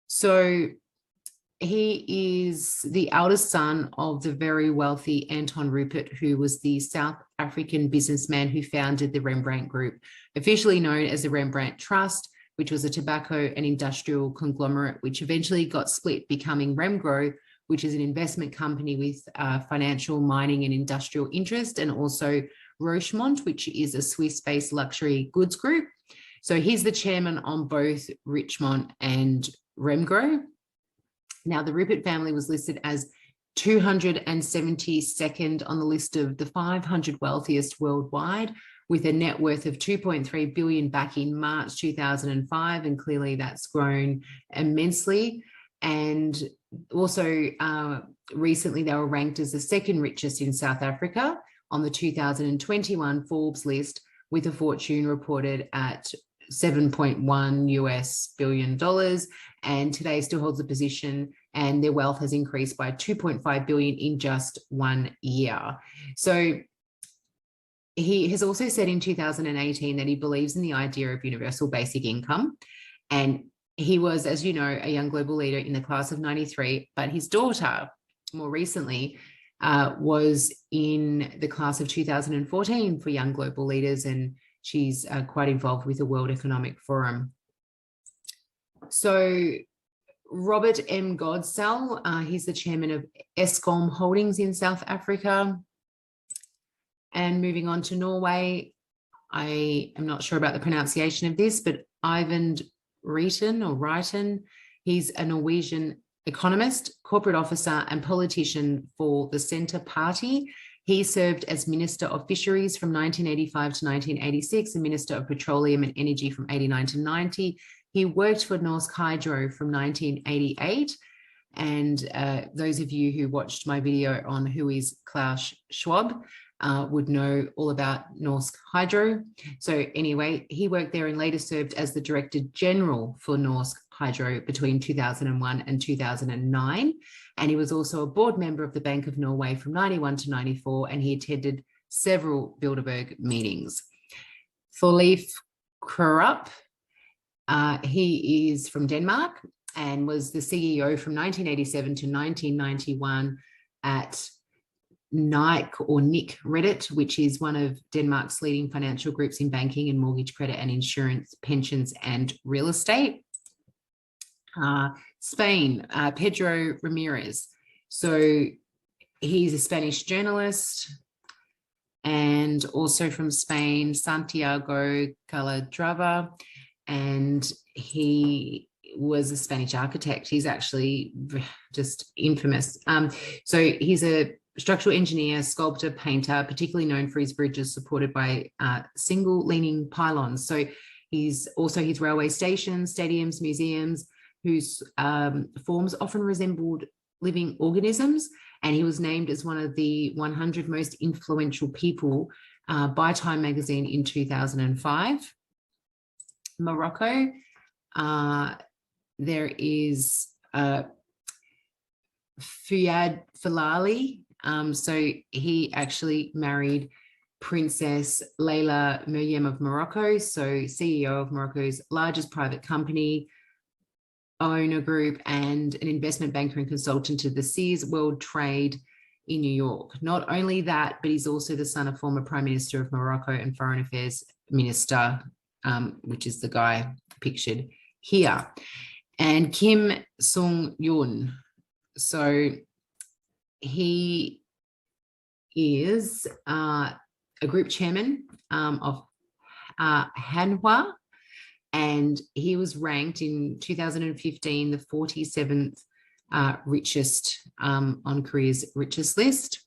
Speaker 1: So he is the eldest son of the very wealthy Anton Rupert, who was the South African businessman who founded the Rembrandt Group, officially known as the Rembrandt Trust, which was a tobacco and industrial conglomerate, which eventually got split, becoming Remgro, which is an investment company with financial, mining and industrial interest, and also Rochemont, which is a Swiss-based luxury goods group. So he's the chairman on both Richemont and Remgro. Now, the Rupert family was listed as 272nd on the list of the 500 wealthiest worldwide, with a net worth of 2.3 billion back in March 2005, and clearly that's grown immensely. And also recently they were ranked as the second richest in South Africa on the 2021 Forbes list, with a fortune reported at $7.1 billion, and today still holds a position, and their wealth has increased by 2.5 billion in just 1 year. So he has also said in 2018 that he believes in the idea of universal basic income, and he was, as you know, a young global leader in the class of 93, but his daughter more recently was in the class of 2014 for young global leaders, and she's quite involved with the World Economic Forum. So Robert M. Godsell, he's the chairman of Eskom Holdings in South Africa. And moving on to Norway, I am not sure about the pronunciation of this, but Ivan Reiten, he's a Norwegian economist, corporate officer and politician for the Centre Party. He served as Minister of Fisheries from 1985 to 1986 and Minister of Petroleum and Energy from 89 to 90. He worked for Norsk Hydro from 1988. And those of you who watched my video on who is Klaus Schwab would know all about Norsk Hydro. So anyway, he worked there and later served as the Director General for Norsk Hydro between 2001 and 2009. And he was also a board member of the Bank of Norway from 91 to 94, and he attended several Bilderberg meetings. Thorleif Krupp, he is from Denmark and was the CEO from 1987 to 1991 at Nike or Nick Reddit, which is one of Denmark's leading financial groups in banking and mortgage credit and insurance, pensions and real estate. Spain, Pedro Ramirez. So he's a Spanish journalist. And also from Spain, Santiago Calatrava, and he was a Spanish architect. He's actually just infamous. So he's a structural engineer, sculptor, painter, particularly known for his bridges supported by single leaning pylons. So he's also his railway stations, stadiums, museums, whose forms often resembled living organisms. And he was named as one of the 100 most influential people by Time magazine in 2005. Morocco, there is Fouad Falali. So he actually married Princess Leila Meriem of Morocco, so CEO of Morocco's largest private company, owner group, and an investment banker and consultant to the Sears World Trade in New York. Not only that, but he's also the son of former Prime Minister of Morocco and Foreign Affairs Minister, which is the guy pictured here. And Kim Sung-yoon. So he is a group chairman of Hanwha, and he was ranked in 2015 the 47th richest on Korea's richest list.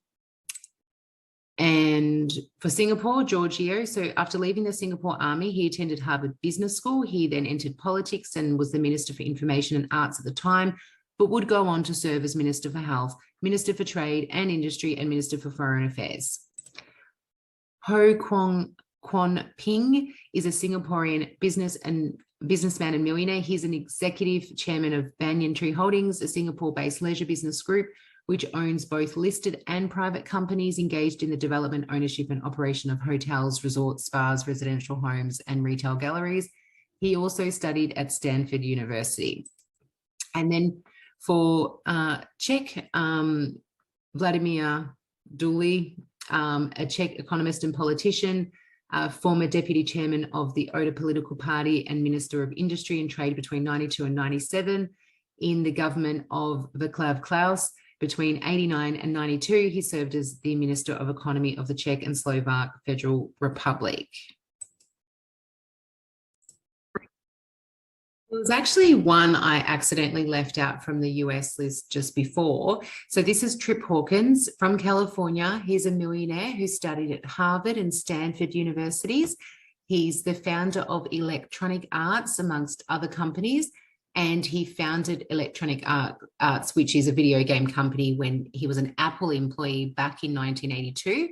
Speaker 1: And for Singapore, Giorgio, so after leaving the Singapore Army, he attended Harvard Business School. He then entered politics and was the Minister for Information and Arts at the time, but would go on to serve as Minister for Health, Minister for Trade and Industry, and Minister for Foreign Affairs. Ho Kwon Ping is a Singaporean businessman and millionaire. He's an executive chairman of Banyan Tree Holdings, a Singapore-based leisure business group, which owns both listed and private companies engaged in the development, ownership, and operation of hotels, resorts, spas, residential homes, and retail galleries. He also studied at Stanford University. And then for Czech, Vladimir Duli, a Czech economist and politician, former deputy chairman of the Oda political party and minister of industry and trade between 92 and 97 in the government of Václav Klaus. Between 89 and 92, he served as the Minister of Economy of the Czech and Slovak Federal Republic. There's actually one I accidentally left out from the US list just before. So this is Trip Hawkins from California. He's a millionaire who studied at Harvard and Stanford universities. He's the founder of Electronic Arts, amongst other companies. And he founded Electronic Arts, which is a video game company, when he was an Apple employee back in 1982.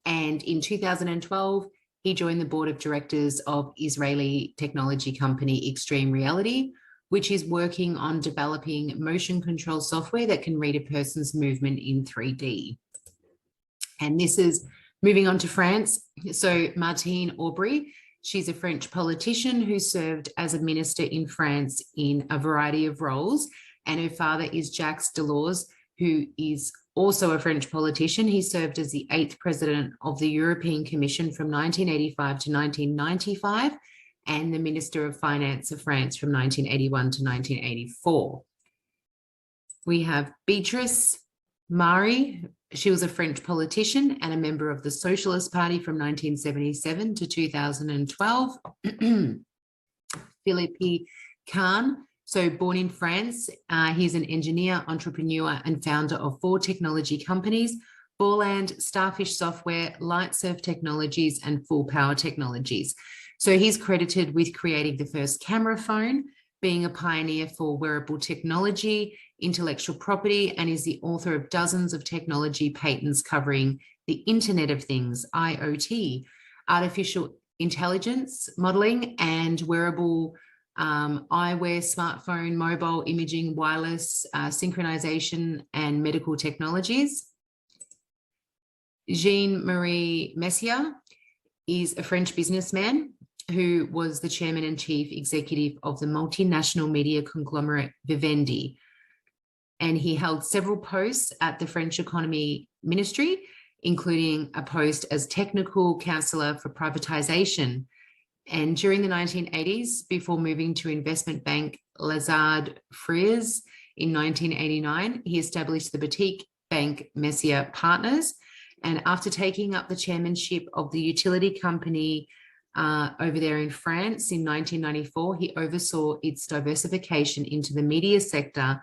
Speaker 1: And in 2012, he joined the board of directors of Israeli technology company Extreme Reality, which is working on developing motion control software that can read a person's movement in 3D. And this is moving on to France. So Martine Aubry, she's a French politician who served as a minister in France in a variety of roles. And her father is Jacques Delors, who is also a French politician. He served as the 8th president of the European Commission from 1985 to 1995, and the Minister of Finance of France from 1981 to 1984. We have Beatrice Mari. She was a French politician and a member of the Socialist Party from 1977 to 2012. Philippe Kahn, so born in France, he's an engineer, entrepreneur, and founder of 4 technology companies: Borland, Starfish Software, Lightsurf Technologies, and Full Power Technologies. So he's credited with creating the first camera phone, being a pioneer for wearable technology, intellectual property, and is the author of dozens of technology patents covering the Internet of Things, IoT, artificial intelligence modeling, and wearable eyewear, smartphone, mobile imaging, wireless synchronization, and medical technologies. Jean-Marie Messier is a French businessman who was the chairman and chief executive of the multinational media conglomerate Vivendi. And he held several posts at the French Economy Ministry, including a post as technical counselor for privatization. And during the 1980s, before moving to investment bank Lazard Freres in 1989, he established the boutique bank Messier Partners. And after taking up the chairmanship of the utility company over there in France in 1994, he oversaw its diversification into the media sector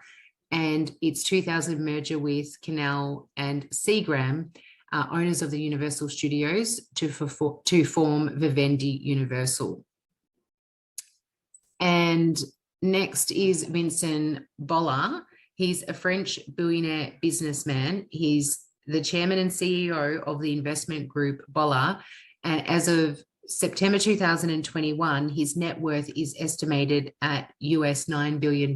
Speaker 1: and its 2000 merger with Canal and Seagram, owners of the Universal Studios, to form Vivendi Universal. And next is Vincent Bollard. He's a French billionaire businessman. He's the chairman and CEO of the investment group Bollard. And as of September 2021, his net worth is estimated at US $9 billion.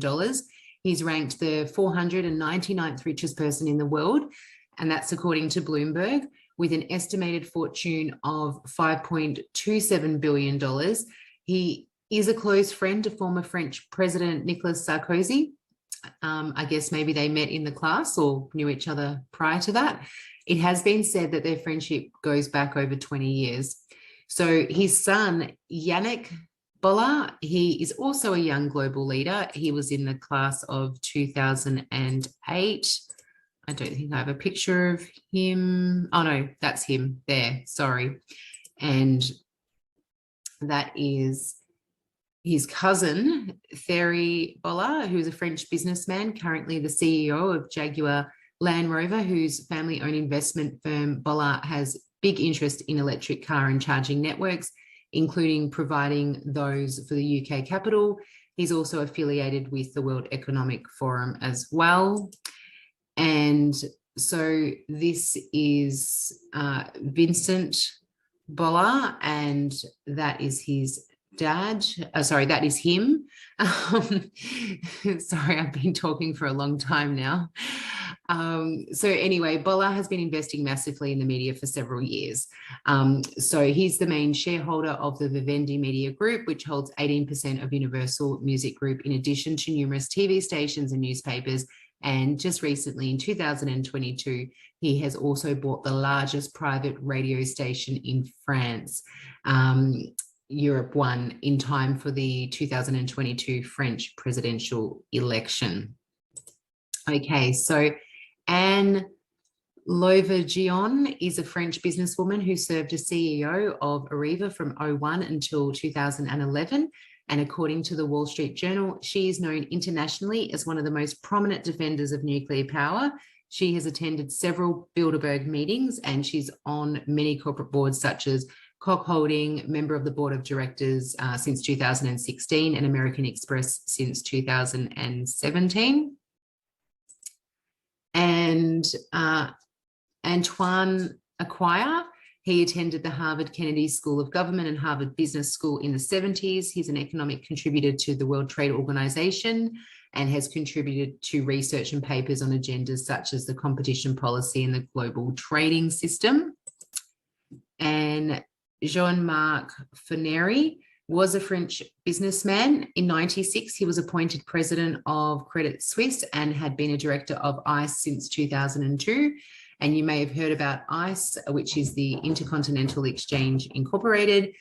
Speaker 1: He's ranked the 499th richest person in the world, and that's according to Bloomberg, with an estimated fortune of $5.27 billion. He is a close friend to former French President Nicolas Sarkozy. I guess maybe they met in the class or knew each other prior to that. It has been said that their friendship goes back over 20 years. So his son, Yannick Bollard, he is also a young global leader. He was in the class of 2008. I don't think I have a picture of him. Oh, no, that's him there. Sorry. And that is his cousin, Thierry Bollard, who is a French businessman, currently the CEO of Jaguar Land Rover, whose family-owned investment firm Bollard has big interest in electric car and charging networks, including providing those for the UK capital. He's also affiliated with the World Economic Forum as well. And so this is Vincent Bollard, and that is his dad. Sorry, that is him. Sorry, I've been talking for a long time now. So anyway, Bola has been investing massively in the media for several years. So he's the main shareholder of the Vivendi Media Group, which holds 18% of Universal Music Group, in addition to numerous TV stations and newspapers. And just recently, in 2022, he has also bought the largest private radio station in France, Europe 1, in time for the 2022 French presidential election. Okay, so Anne Lauvergeon is a French businesswoman who served as CEO of Areva from 2001 until 2011. And according to the Wall Street Journal, she is known internationally as one of the most prominent defenders of nuclear power. She has attended several Bilderberg meetings, and she's on many corporate boards such as Koch Holding, member of the board of directors since 2016, and American Express since 2017. And Antoine Acquire, he attended the Harvard Kennedy School of Government and Harvard Business School in the 70s. He's an economic contributor to the World Trade Organization and has contributed to research and papers on agendas such as the competition policy and the global trading system. And Jean-Marc Fournier was a French businessman. In 1996, he was appointed president of Credit Suisse and had been a director of ICE since 2002. And you may have heard about ICE, which is the Intercontinental Exchange Incorporated.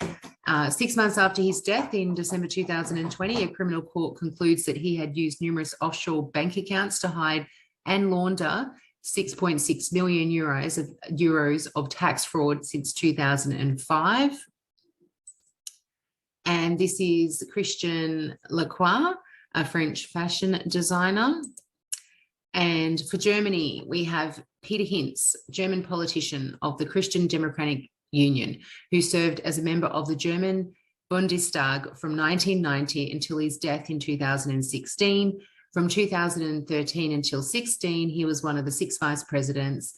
Speaker 1: 6 months after his death in December 2020, a criminal court concludes that he had used numerous offshore bank accounts to hide and launder 6.6 million euros of tax fraud since 2005. And this is Christian Lacroix, a French fashion designer. And for Germany, we have Peter Hinz, German politician of the Christian Democratic Union, who served as a member of the German Bundestag from 1990 until his death in 2016. From 2013 until 16, he was one of the 6 vice presidents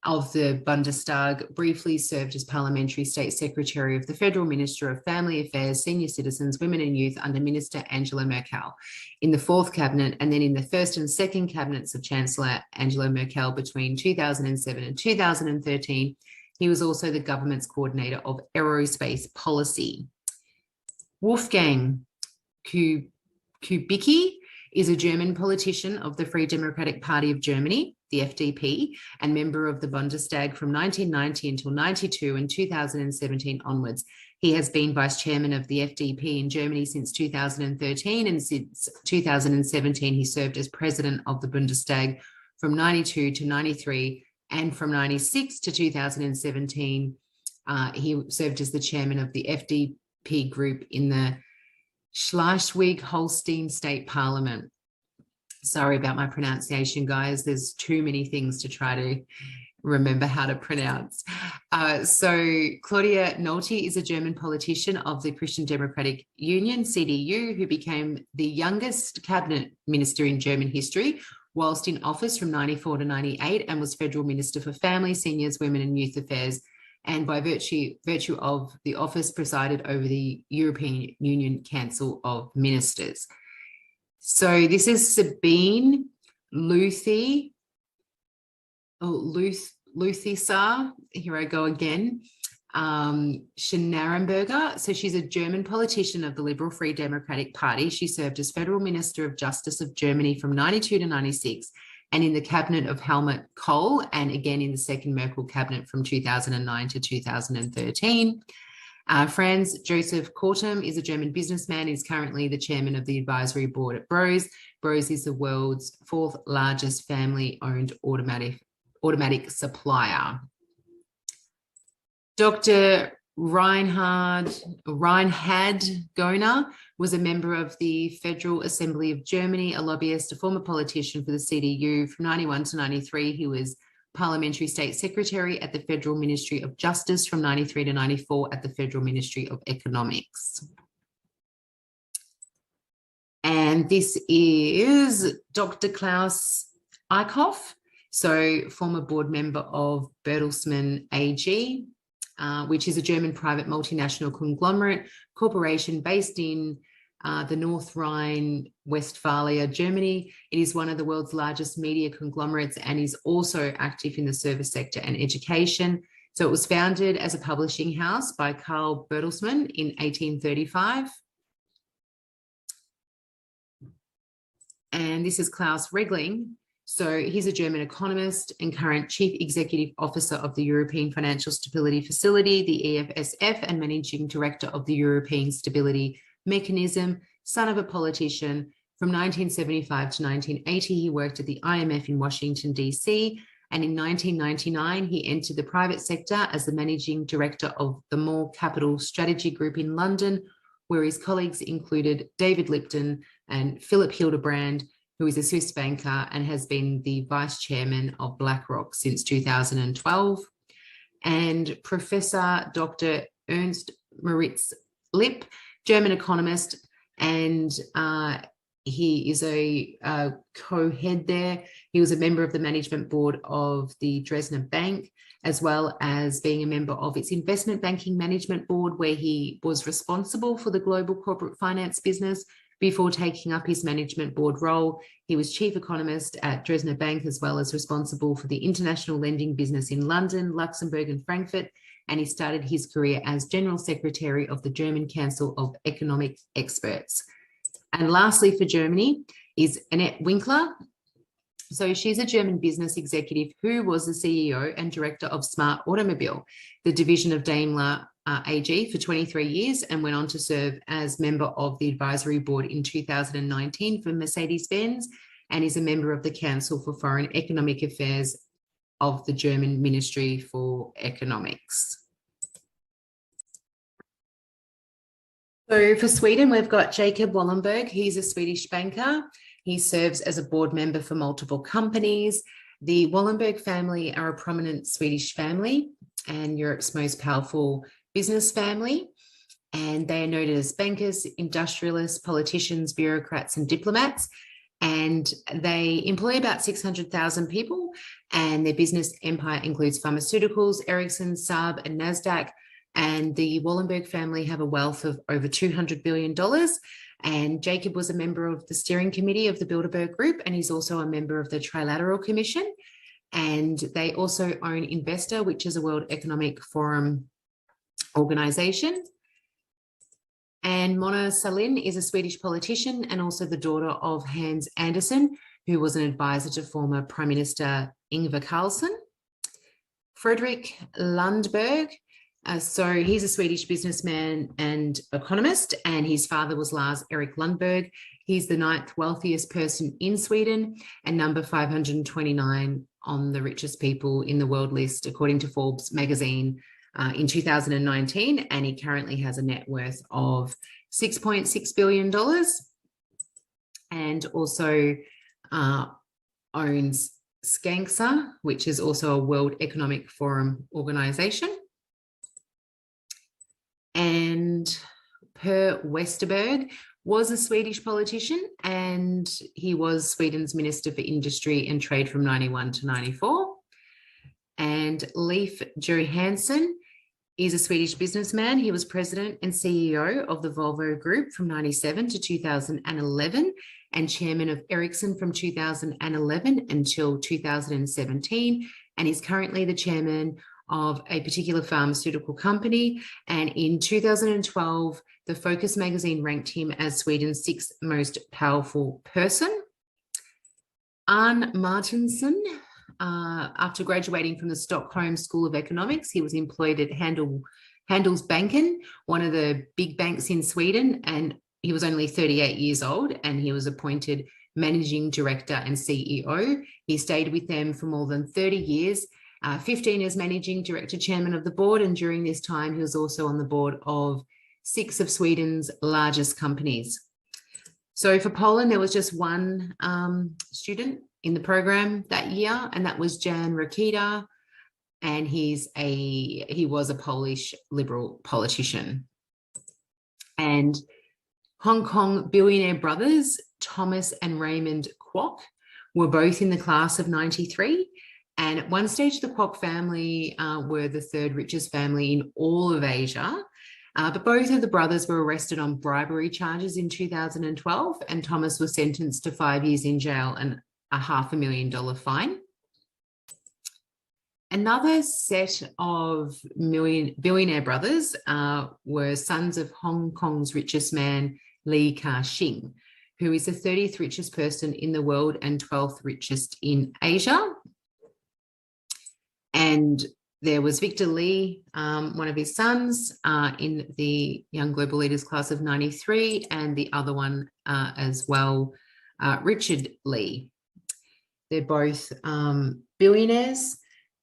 Speaker 1: of the Bundestag, briefly served as Parliamentary State Secretary of the Federal Minister of Family Affairs, Senior Citizens, Women and Youth under Minister Angela Merkel in the 4th Cabinet, and then in the 1st and 2nd Cabinets of Chancellor Angela Merkel between 2007 and 2013. He was also the government's coordinator of aerospace policy. Wolfgang Kubicki is a German politician of the Free Democratic Party of Germany, the FDP, and member of the Bundestag from 1990 until 92 and 2017 onwards. He has been vice chairman of the FDP in Germany since 2013, and since 2017 he served as president of the Bundestag from 92 to 93, and from 96 to 2017 he served as the chairman of the FDP group in the Schleswig-Holstein State Parliament. Sorry about my pronunciation, guys. There's too many things to try to remember how to pronounce. So Claudia Nolte is a German politician of the Christian Democratic Union, CDU, who became the youngest cabinet minister in German history, whilst in office from 94 to 98, and was federal minister for family, seniors, women and youth affairs, and by virtue of the office presided over the European Union Council of Ministers. So this is Sabine Luthisa. Here I go again. Schnarrenberger. So she's a German politician of the Liberal Free Democratic Party. She served as Federal Minister of Justice of Germany from 92 to 96, and in the cabinet of Helmut Kohl, and again in the second Merkel cabinet from 2009 to 2013. Franz Joseph Kortum is a German businessman. He's currently the chairman of the advisory board at Bose. Bose is the world's 4th largest family-owned automatic supplier. Dr. Reinhard Goner was a member of the Federal Assembly of Germany, a lobbyist, a former politician for the CDU. From 91 to 93, he was Parliamentary State Secretary at the Federal Ministry of Justice from 93 to 94 at the Federal Ministry of Economics. And this is Dr. Klaus Eickhoff, so former board member of Bertelsmann AG, which is a German private multinational conglomerate corporation based in the North Rhine-Westphalia, Germany. It is one of the world's largest media conglomerates and is also active in the service sector and education. So it was founded as a publishing house by Karl Bertelsmann in 1835. And this is Klaus Regling. So he's a German economist and current Chief Executive Officer of the European Financial Stability Facility, the EFSF, and Managing Director of the European Stability Mechanism, son of a politician. From 1975 to 1980, he worked at the IMF in Washington, D.C., and in 1999, he entered the private sector as the Managing Director of the More Capital Strategy Group in London, where his colleagues included David Lipton and Philip Hildebrand, who is a Swiss banker and has been the Vice Chairman of BlackRock since 2012, and Professor Dr. Ernst Moritz Lipp, German economist, and he is a co-head there. He was a member of the management board of the Dresdner Bank, as well as being a member of its investment banking management board, where he was responsible for the global corporate finance business. Before taking up his management board role, he was chief economist at Dresdner Bank, as well as responsible for the international lending business in London, Luxembourg, and Frankfurt. And he started his career as General Secretary of the German Council of Economic Experts. And lastly, for Germany is Annette Winkler. So she's a German business executive who was the CEO and director of Smart Automobile, the division of Daimler AG, for 23 years, and went on to serve as member of the advisory board in 2019 for Mercedes-Benz, and is a member of the Council for Foreign Economic Affairs of the German Ministry for Economics. So for Sweden, we've got Jacob Wallenberg. He's a Swedish banker. He serves as a board member for multiple companies. The Wallenberg family are a prominent Swedish family and Europe's most powerful business family. And they are noted as bankers, industrialists, politicians, bureaucrats, and diplomats. And they employ about 600,000 people. And their business empire includes pharmaceuticals, Ericsson, Saab, and NASDAQ. And the Wallenberg family have a wealth of over $200 billion. And Jacob was a member of the steering committee of the Bilderberg Group, and he's also a member of the Trilateral Commission. And they also own Investor, which is a World Economic Forum organization. And Mona Sahlin is a Swedish politician and also the daughter of Hans Andersson, who was an advisor to former Prime Minister Ingvar Carlsson. Fredrik Lundberg. So he's a Swedish businessman and economist, and his father was Lars Erik Lundberg. He's the 9th wealthiest person in Sweden and number 529 on the richest people in the world list, according to Forbes magazine in 2019. And he currently has a net worth of $6.6 billion and also owns Skanska, which is also a World Economic Forum organization. And Per Westerberg was a Swedish politician, and he was Sweden's Minister for Industry and Trade from 91 to 94. And Leif Johansson is a Swedish businessman. He was president and CEO of the Volvo Group from 97 to 2011 and chairman of Ericsson from 2011 until 2017, and is currently the chairman of a particular pharmaceutical company. And in 2012, the Focus magazine ranked him as Sweden's 6th most powerful person. Arne Martinsson, after graduating from the Stockholm School of Economics, he was employed at Handelsbanken, one of the big banks in Sweden, and he was only 38 years old, and he was appointed managing director and CEO. He stayed with them for more than 30 years, 15 as managing director, chairman of the board, and during this time he was also on the board of 6 of Sweden's largest companies. So for Poland, there was just one student in the program that year, and that was Jan Rakita, and he was a Polish liberal politician. And Hong Kong billionaire brothers Thomas and Raymond Kwok were both in the class of 93. And at one stage, the Kwok family were the 3rd richest family in all of Asia. But both of the brothers were arrested on bribery charges in 2012, and Thomas was sentenced to 5 years in jail and a $500,000 fine. Another set of billionaire brothers were sons of Hong Kong's richest man, Li Ka-shing, who is the 30th richest person in the world and 12th richest in Asia. And there was Victor Li, one of his sons, in the Young Global Leaders class of 93, and the other one as well, Richard Li. They're both billionaires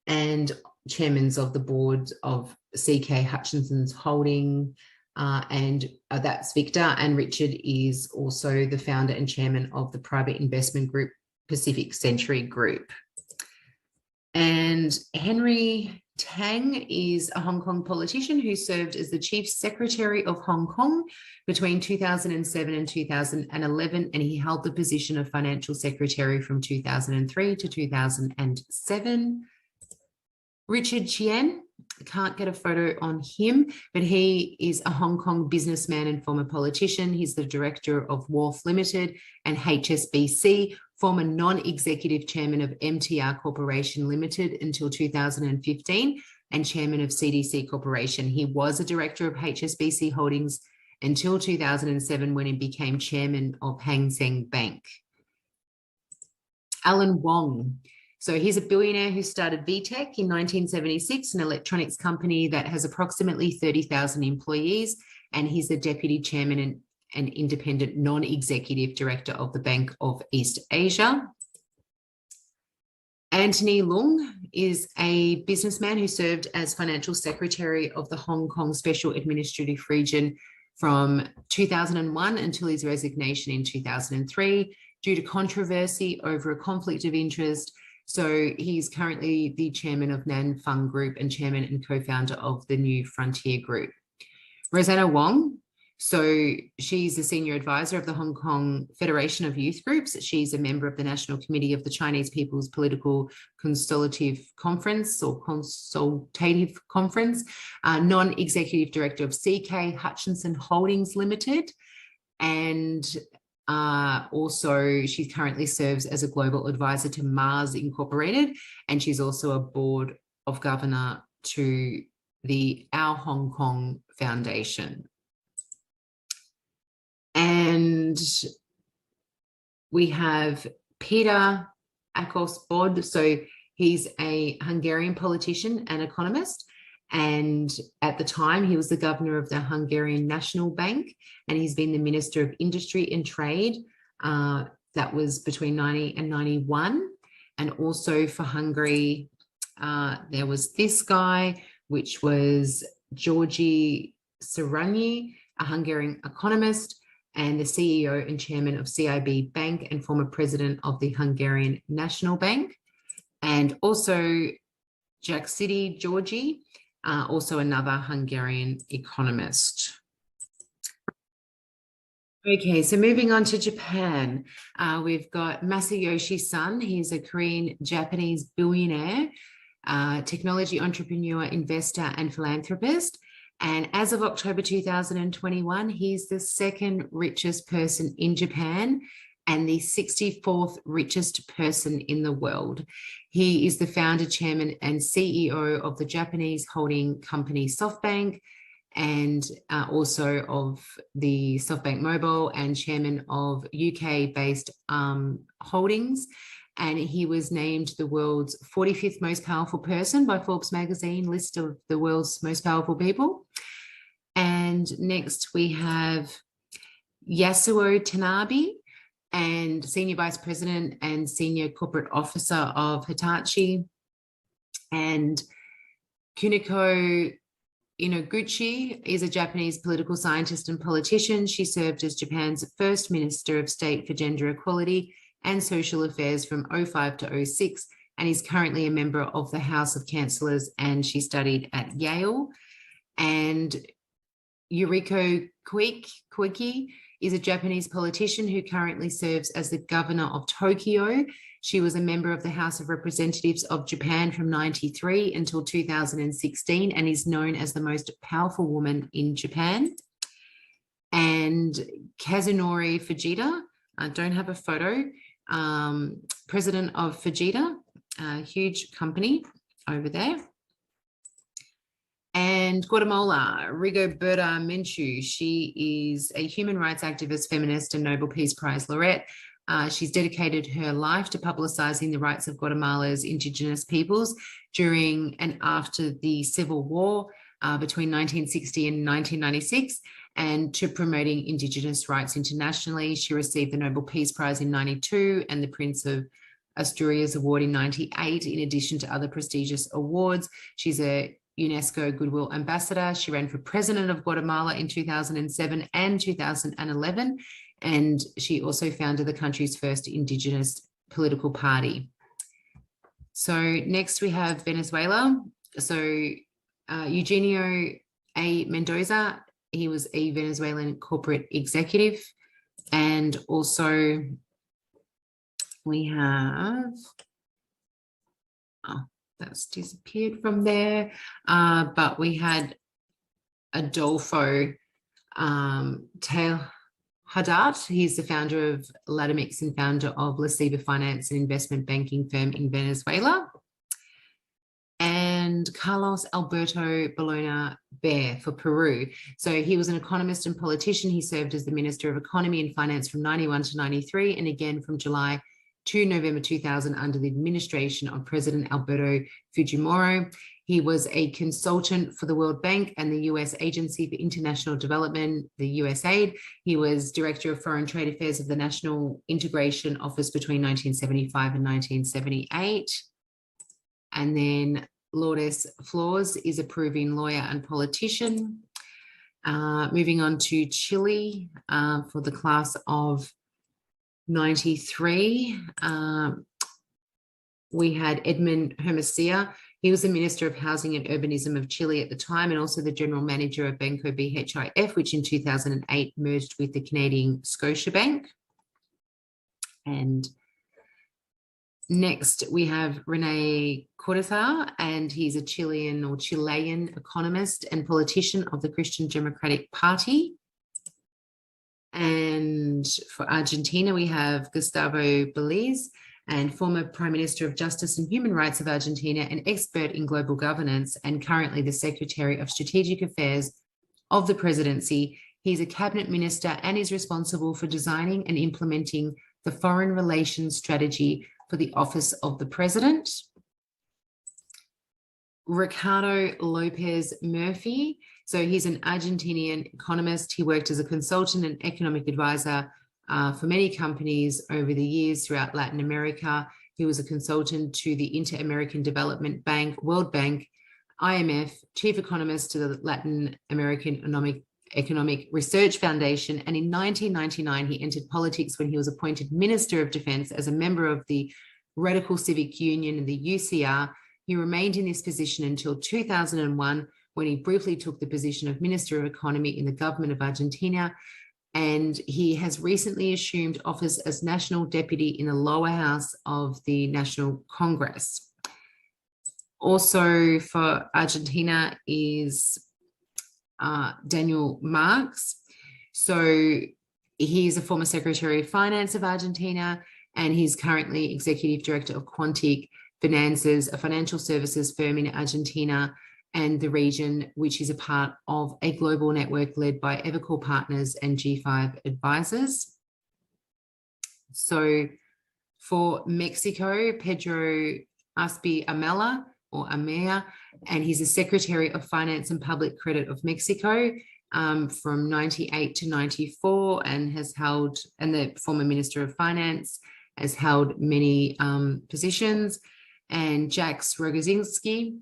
Speaker 1: and chairmen of the board of CK Hutchinson's Holding, and that's Victor, and Richard is also the founder and chairman of the private investment group Pacific Century Group. And Henry Tang is a Hong Kong politician who served as the Chief Secretary of Hong Kong between 2007 and 2011, and he held the position of Financial Secretary from 2003 to 2007. Richard Chien, I can't get a photo on him, but he is a Hong Kong businessman and former politician. He's the director of Wharf Limited and HSBC, former non-executive chairman of MTR Corporation Limited until 2015, and chairman of CDC Corporation. He was a director of HSBC Holdings until 2007, when he became chairman of Hang Seng Bank. Alan Wong. So he's a billionaire who started VTech in 1976, an electronics company that has approximately 30,000 employees, and he's the deputy chairman and independent non-executive director of the Bank of East Asia. Anthony Leung is a businessman who served as financial secretary of the Hong Kong Special Administrative Region from 2001 until his resignation in 2003 due to controversy over a conflict of interest. So he's currently the chairman of Nan Fung Group and chairman and co-founder of the New Frontier Group. Rosanna Wong, so she's the senior advisor of the Hong Kong Federation of Youth Groups. She's a member of the National Committee of the Chinese People's Political Consultative Conference, non-executive director of CK Hutchinson Holdings Limited, and also she currently serves as a global advisor to Mars Incorporated, and she's also a board of governor to the Our Hong Kong Foundation. And we have Peter Akos-Bod. So he's a Hungarian politician and economist. And at the time, he was the governor of the Hungarian National Bank, and he's been the Minister of Industry and Trade. That was between 90 and 91. And also for Hungary, there was this guy, which was Georgi Saranyi, a Hungarian economist, and the CEO and chairman of CIB Bank and former president of the Hungarian National Bank. And also Jack City Georgi, also another Hungarian economist. Okay, so moving on to Japan, we've got Masayoshi Son. He's a Korean Japanese billionaire, technology entrepreneur, investor, and philanthropist. And as of October 2021, he's the second richest person in Japan and the 64th richest person in the world. He is the founder, chairman, and CEO of the Japanese holding company SoftBank, and also of the SoftBank Mobile, and chairman of UK-based holdings. And he was named the world's 45th most powerful person by Forbes magazine list of the world's most powerful people. And next we have Yasuo Tanabe, and senior vice president and senior corporate officer of Hitachi. And Kuniko Inoguchi is a Japanese political scientist and politician. She served as Japan's first Minister of State for Gender Equality and Social Affairs from 2005 to 2006, and is currently a member of the House of Chancellors, and she studied at Yale. And Yuriko Koike is a Japanese politician who currently serves as the governor of Tokyo. She was a member of the House of Representatives of Japan from 1993 until 2016 and is known as the most powerful woman in Japan. And Kazunori Fujita, I don't have a photo, president of Fujita, a huge company over there. And Guatemala, Rigoberta Menchú, she is a human rights activist, feminist, and Nobel Peace Prize laureate. She's dedicated her life to publicizing the rights of Guatemala's indigenous peoples during and after the Civil War between 1960 and 1996, and to promoting indigenous rights internationally. She received the Nobel Peace Prize in 1992 and the Prince of Asturias Award in 1998, in addition to other prestigious awards. She's a UNESCO Goodwill Ambassador. She ran for president of Guatemala in 2007 and 2011, and she also founded the country's first indigenous political party. So next we have Venezuela. So Eugenio A. Mendoza, he was a Venezuelan corporate executive. And also we have, that's disappeared from there, but we had Adolfo Teilhardart. He's the founder of Latamix and founder of La Ceiba Finance and investment banking firm in Venezuela. And Carlos Alberto Bologna Bear for Peru. So he was an economist and politician. He served as the Minister of Economy and Finance from 91 to 93, and again from July to November 2000 under the administration of President Alberto Fujimori. He was a consultant for the World Bank and the US Agency for International Development, the USAID. He was Director of Foreign Trade Affairs of the National Integration Office between 1975 and 1978. And then Lourdes Flores is a Peruvian lawyer and politician. Moving on to Chile for the class of 93, we had Edmund Hermosilla. He was the Minister of Housing and Urbanism of Chile at the time, and also the General Manager of Banco BHIF, which in 2008 merged with the Canadian Scotiabank. And next we have Rene Cortázar, and he's a Chilean economist and politician of the Christian Democratic Party. And for Argentina, we have Gustavo Beliz, and former Prime Minister of Justice and Human Rights of Argentina, an expert in global governance, and currently the Secretary of Strategic Affairs of the presidency. He's a cabinet minister and is responsible for designing and implementing the foreign relations strategy for the office of the president. Ricardo Lopez Murphy. So he's an Argentinian economist. He worked as a consultant and economic advisor for many companies over the years throughout Latin America. He was a consultant to the Inter-American Development Bank, World Bank, IMF, chief economist to the Latin American Economic Research Foundation. And in 1999, he entered politics when he was appointed Minister of Defense as a member of the Radical Civic Union and the UCR. He remained in this position until 2001, when he briefly took the position of Minister of Economy in the government of Argentina. And he has recently assumed office as National Deputy in the lower house of the National Congress. Also for Argentina is Daniel Marx. So he's a former Secretary of Finance of Argentina, and he's currently Executive Director of Quantic Finanzas, a financial services firm in Argentina and the region, which is a part of a global network led by Evercore Partners and G5 Advisors. So for Mexico, Pedro Aspe Amela, or Amea, and he's the Secretary of Finance and Public Credit of Mexico from 98 to 94, and has held, and the former Minister of Finance, has held many positions. And Jacques Rogozinski,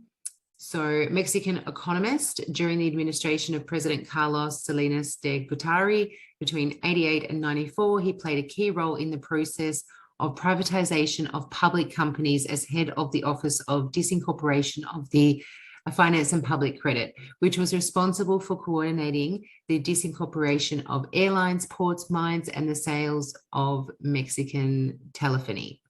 Speaker 1: so Mexican economist during the administration of President Carlos Salinas de Gortari between 88 and 94. He played a key role in the process of privatization of public companies as head of the Office of Disincorporation of the Finance and Public Credit, which was responsible for coordinating the disincorporation of airlines, ports, mines, and the sales of Mexican telephony.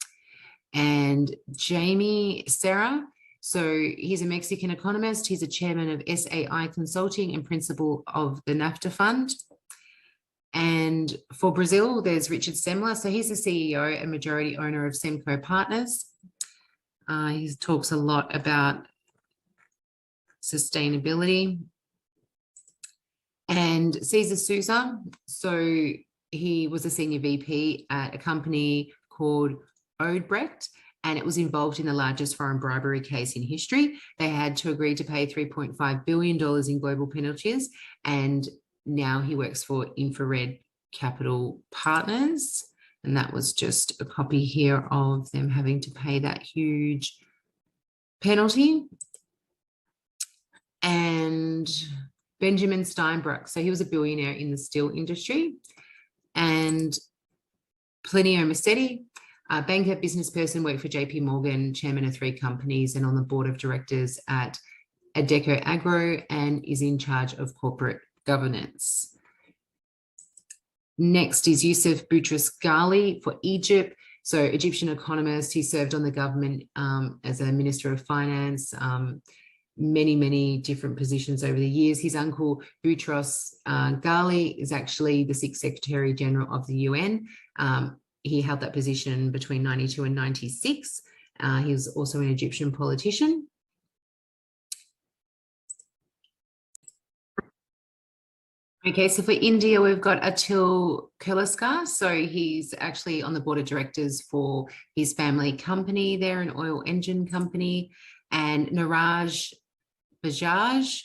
Speaker 1: And Jamie Serra, so he's a Mexican economist. He's a chairman of SAI Consulting and principal of the NAFTA Fund. And for Brazil, there's Richard Semler. So he's the CEO and majority owner of Semco Partners. He talks a lot about sustainability. And Cesar Souza, so he was a senior VP at a company called Odebrecht, and it was involved in the largest foreign bribery case in history. They had to agree to pay $3.5 billion in global penalties, and now he works for Infrared Capital Partners. And that was just a copy here of them having to pay that huge penalty. And Benjamin Steinbrück, so he was a billionaire in the steel industry. And Plinio Massetti, a banker, business person, worked for JP Morgan, chairman of 3 companies and on the board of directors at Adecco Agro, and is in charge of corporate governance. Next is Youssef Boutros Ghali for Egypt. So Egyptian economist, he served on the government as a minister of finance, many different positions over the years. His uncle Boutros Ghali is actually the 6th Secretary General of the UN. He held that position between 92 and 96. He was also an Egyptian politician. Okay, so for India, we've got Atul Kirloskar. So he's actually on the board of directors for his family company there, an oil engine company, and Niraj Bajaj,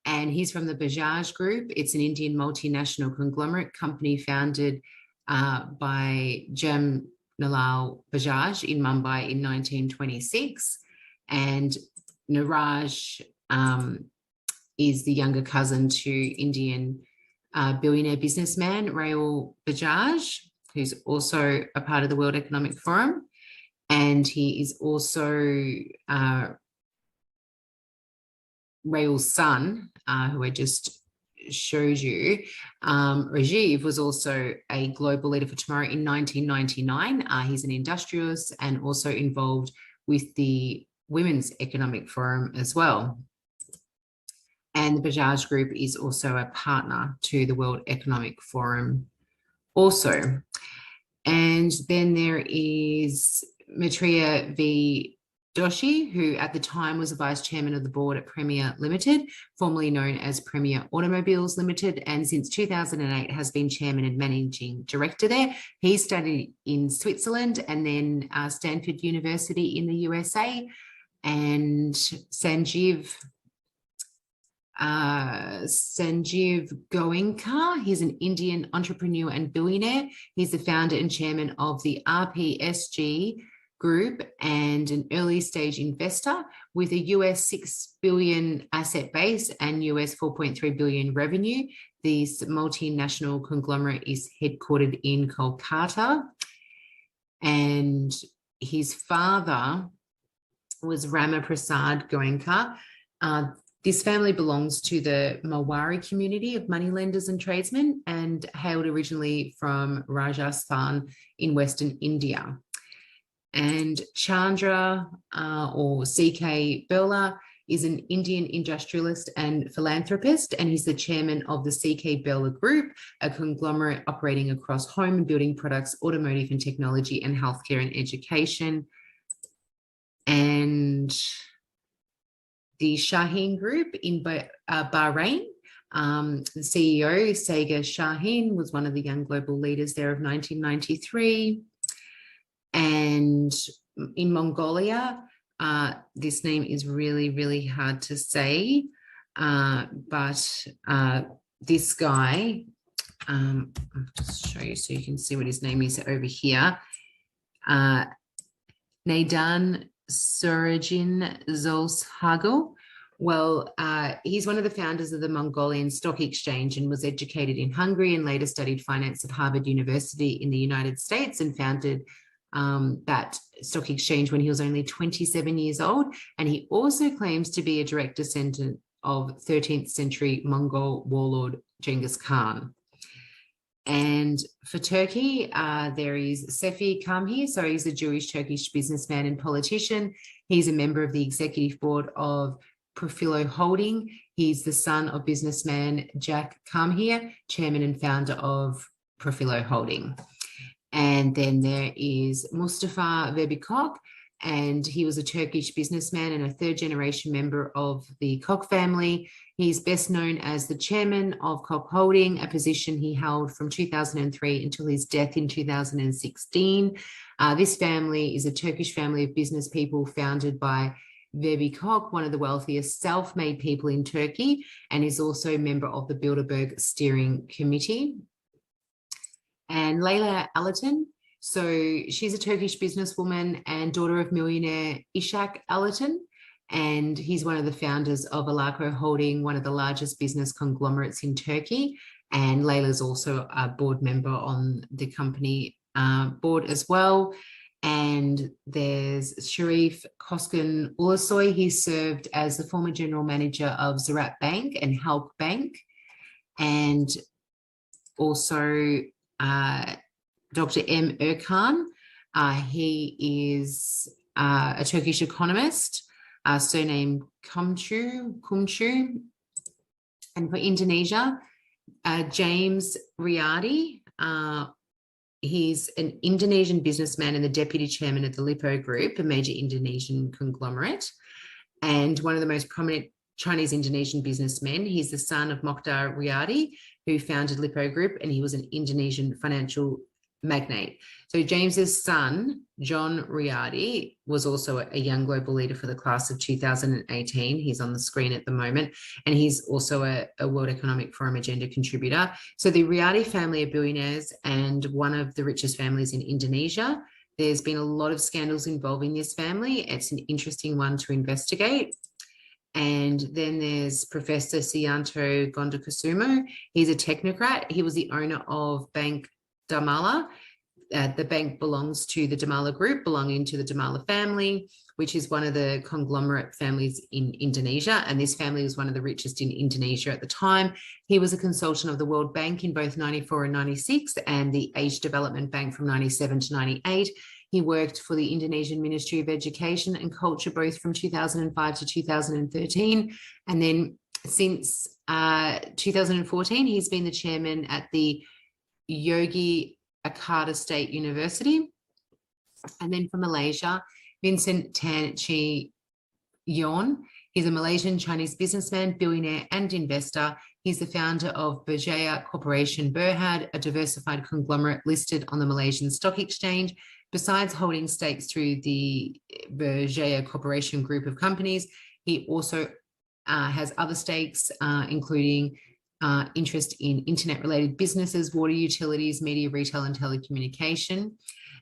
Speaker 1: and he's from the Bajaj Group. It's an Indian multinational conglomerate company founded by Jamnalal Bajaj in Mumbai in 1926. And Niraj is the younger cousin to Indian billionaire businessman Rahul Bajaj, who's also a part of the World Economic Forum. And he is also Rahul's son, who I just showed you. Rajiv was also a global leader for tomorrow in 1999. He's an industrialist and also involved with the Women's Economic Forum as well. And the Bajaj Group is also a partner to the World Economic Forum also. And then there is Maitreya V. Doshi, who at the time was the vice chairman of the board at Premier Limited, formerly known as Premier Automobiles Limited, and since 2008 has been chairman and managing director there. He studied in Switzerland and then Stanford University in the USA. And Sanjeev Goenka, he's an Indian entrepreneur and billionaire. He's the founder and chairman of the RPSG Group and an early stage investor with a US 6 billion asset base and US 4.3 billion revenue. This multinational conglomerate is headquartered in Kolkata. And his father was Rama Prasad Goenka. This family belongs to the Mawari community of moneylenders and tradesmen and hailed originally from Rajasthan in Western India. And Chandra or C.K. Birla is an Indian industrialist and philanthropist, and he's the chairman of the C.K. Birla Group, a conglomerate operating across home and building products, automotive and technology, and healthcare and education. And the Shaheen Group in Bahrain, the CEO, Sagar Shaheen, was one of the young global leaders there of 1993. And in Mongolia, this name is really hard to say, but this guy, I'll just show you so you can see what his name is over here, Naidan Surajin Zolshagel. Well, he's one of the founders of the Mongolian Stock Exchange and was educated in Hungary and later studied finance at Harvard University in the United States and founded that stock exchange when he was only 27 years old. And he also claims to be a direct descendant of 13th century Mongol warlord Genghis Khan. And for Turkey, there is Sefi Kamhi. So he's a Jewish Turkish businessman and politician. He's a member of the executive board of Profilo Holding. He's the son of businessman Jack Kamhi, chairman and founder of Profilo Holding. And then there is Mustafa Verbikok, and he was a Turkish businessman and a third-generation member of the Koch family. He's best known as the chairman of Koch Holding, a position he held from 2003 until his death in 2016. This family is a Turkish family of business people founded by Verbikok, one of the wealthiest self-made people in Turkey, and is also a member of the Bilderberg Steering Committee. And Leyla Allerton, so she's a Turkish businesswoman and daughter of millionaire Ishak Allerton, and he's one of the founders of Alaco Holding, one of the largest business conglomerates in Turkey. And Leyla's also a board member on the company board as well. And there's Sharif Koskan Ulusoy. He served as the former general manager of Ziraat Bank and Halk Bank. And also Dr. M. Erkan. He is a Turkish economist, surname Kumchu. And for Indonesia, James Riyadi. He's an Indonesian businessman and the deputy chairman of the Lippo Group, a major Indonesian conglomerate, and one of the most prominent Chinese Indonesian businessmen. He's the son of Mokhtar Riyadi, who founded Lippo Group, and he was an Indonesian financial magnate. So James's son, John Riyadi, was also a young global leader for the class of 2018. He's on the screen at the moment, and he's also a World Economic Forum agenda contributor. So the Riyadi family are billionaires and one of the richest families in Indonesia. There's been a lot of scandals involving this family. It's an interesting one to investigate. And then there's Professor Sianto Gondokusumo. He's a technocrat. He was the owner of Bank Damala. The bank belongs to the Damala Group, belonging to the Damala family, which is one of the conglomerate families in Indonesia. And this family was one of the richest in Indonesia at the time. He was a consultant of the World Bank in both 94 and 96 and the Asia Development Bank from 97 to 98. He worked for the Indonesian Ministry of Education and Culture, both from 2005 to 2013. And then since 2014, he's been the chairman at the Yogyakarta State University. And then from Malaysia, Vincent Tan Chi Yon. He's a Malaysian Chinese businessman, billionaire and investor. He's the founder of Berjaya Corporation Berhad, a diversified conglomerate listed on the Malaysian Stock Exchange. Besides holding stakes through the Berjaya Corporation group of companies, he also has other stakes, including interest in internet-related businesses, water utilities, media, retail, and telecommunication.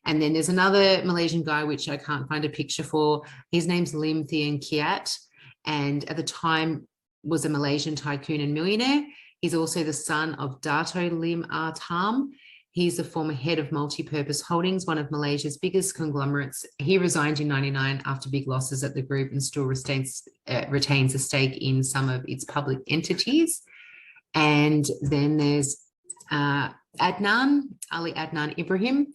Speaker 1: And then there's another Malaysian guy, which I can't find a picture for. His name's Lim Thien Kiat, and at the time was a Malaysian tycoon and millionaire. He's also the son of Dato Lim Artam. He's the former head of Multipurpose Holdings, one of Malaysia's biggest conglomerates. He resigned in 99 after big losses at the group and still retains a stake in some of its public entities. And then there's Ali Adnan Ibrahim,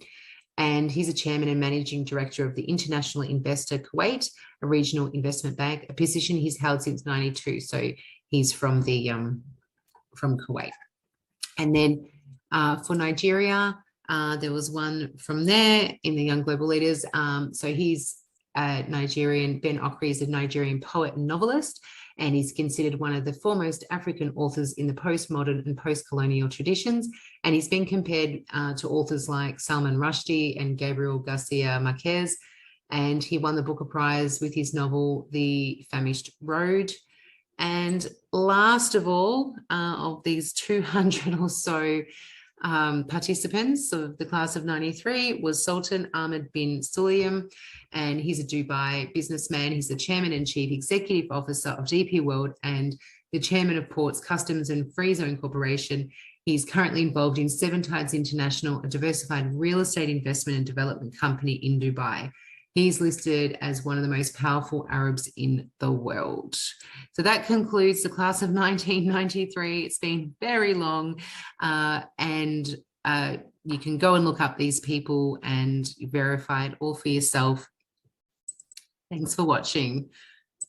Speaker 1: and he's a chairman and managing director of the International Investor Kuwait, a regional investment bank, a position he's held since 92. So he's from Kuwait. And then for Nigeria, there was one from there in the Young Global Leaders. So he's Nigerian. Ben Okri is a Nigerian poet and novelist, and he's considered one of the foremost African authors in the postmodern and post-colonial traditions. And he's been compared to authors like Salman Rushdie and Gabriel Garcia Marquez. And he won the Booker Prize with his novel, The Famished Road. And last of all, of these 200 or so participants of the class of 93 was Sultan Ahmed bin Sulayem, and he's a Dubai businessman. He's the chairman and chief executive officer of DP World and the chairman of Ports, Customs and Free Zone Corporation. He's currently involved in Seven Tides International, a diversified real estate investment and development company in Dubai. He's listed as one of the most powerful Arabs in the world. So that concludes the class of 1993. It's been very long, and you can go and look up these people and verify it all for yourself. Thanks for watching.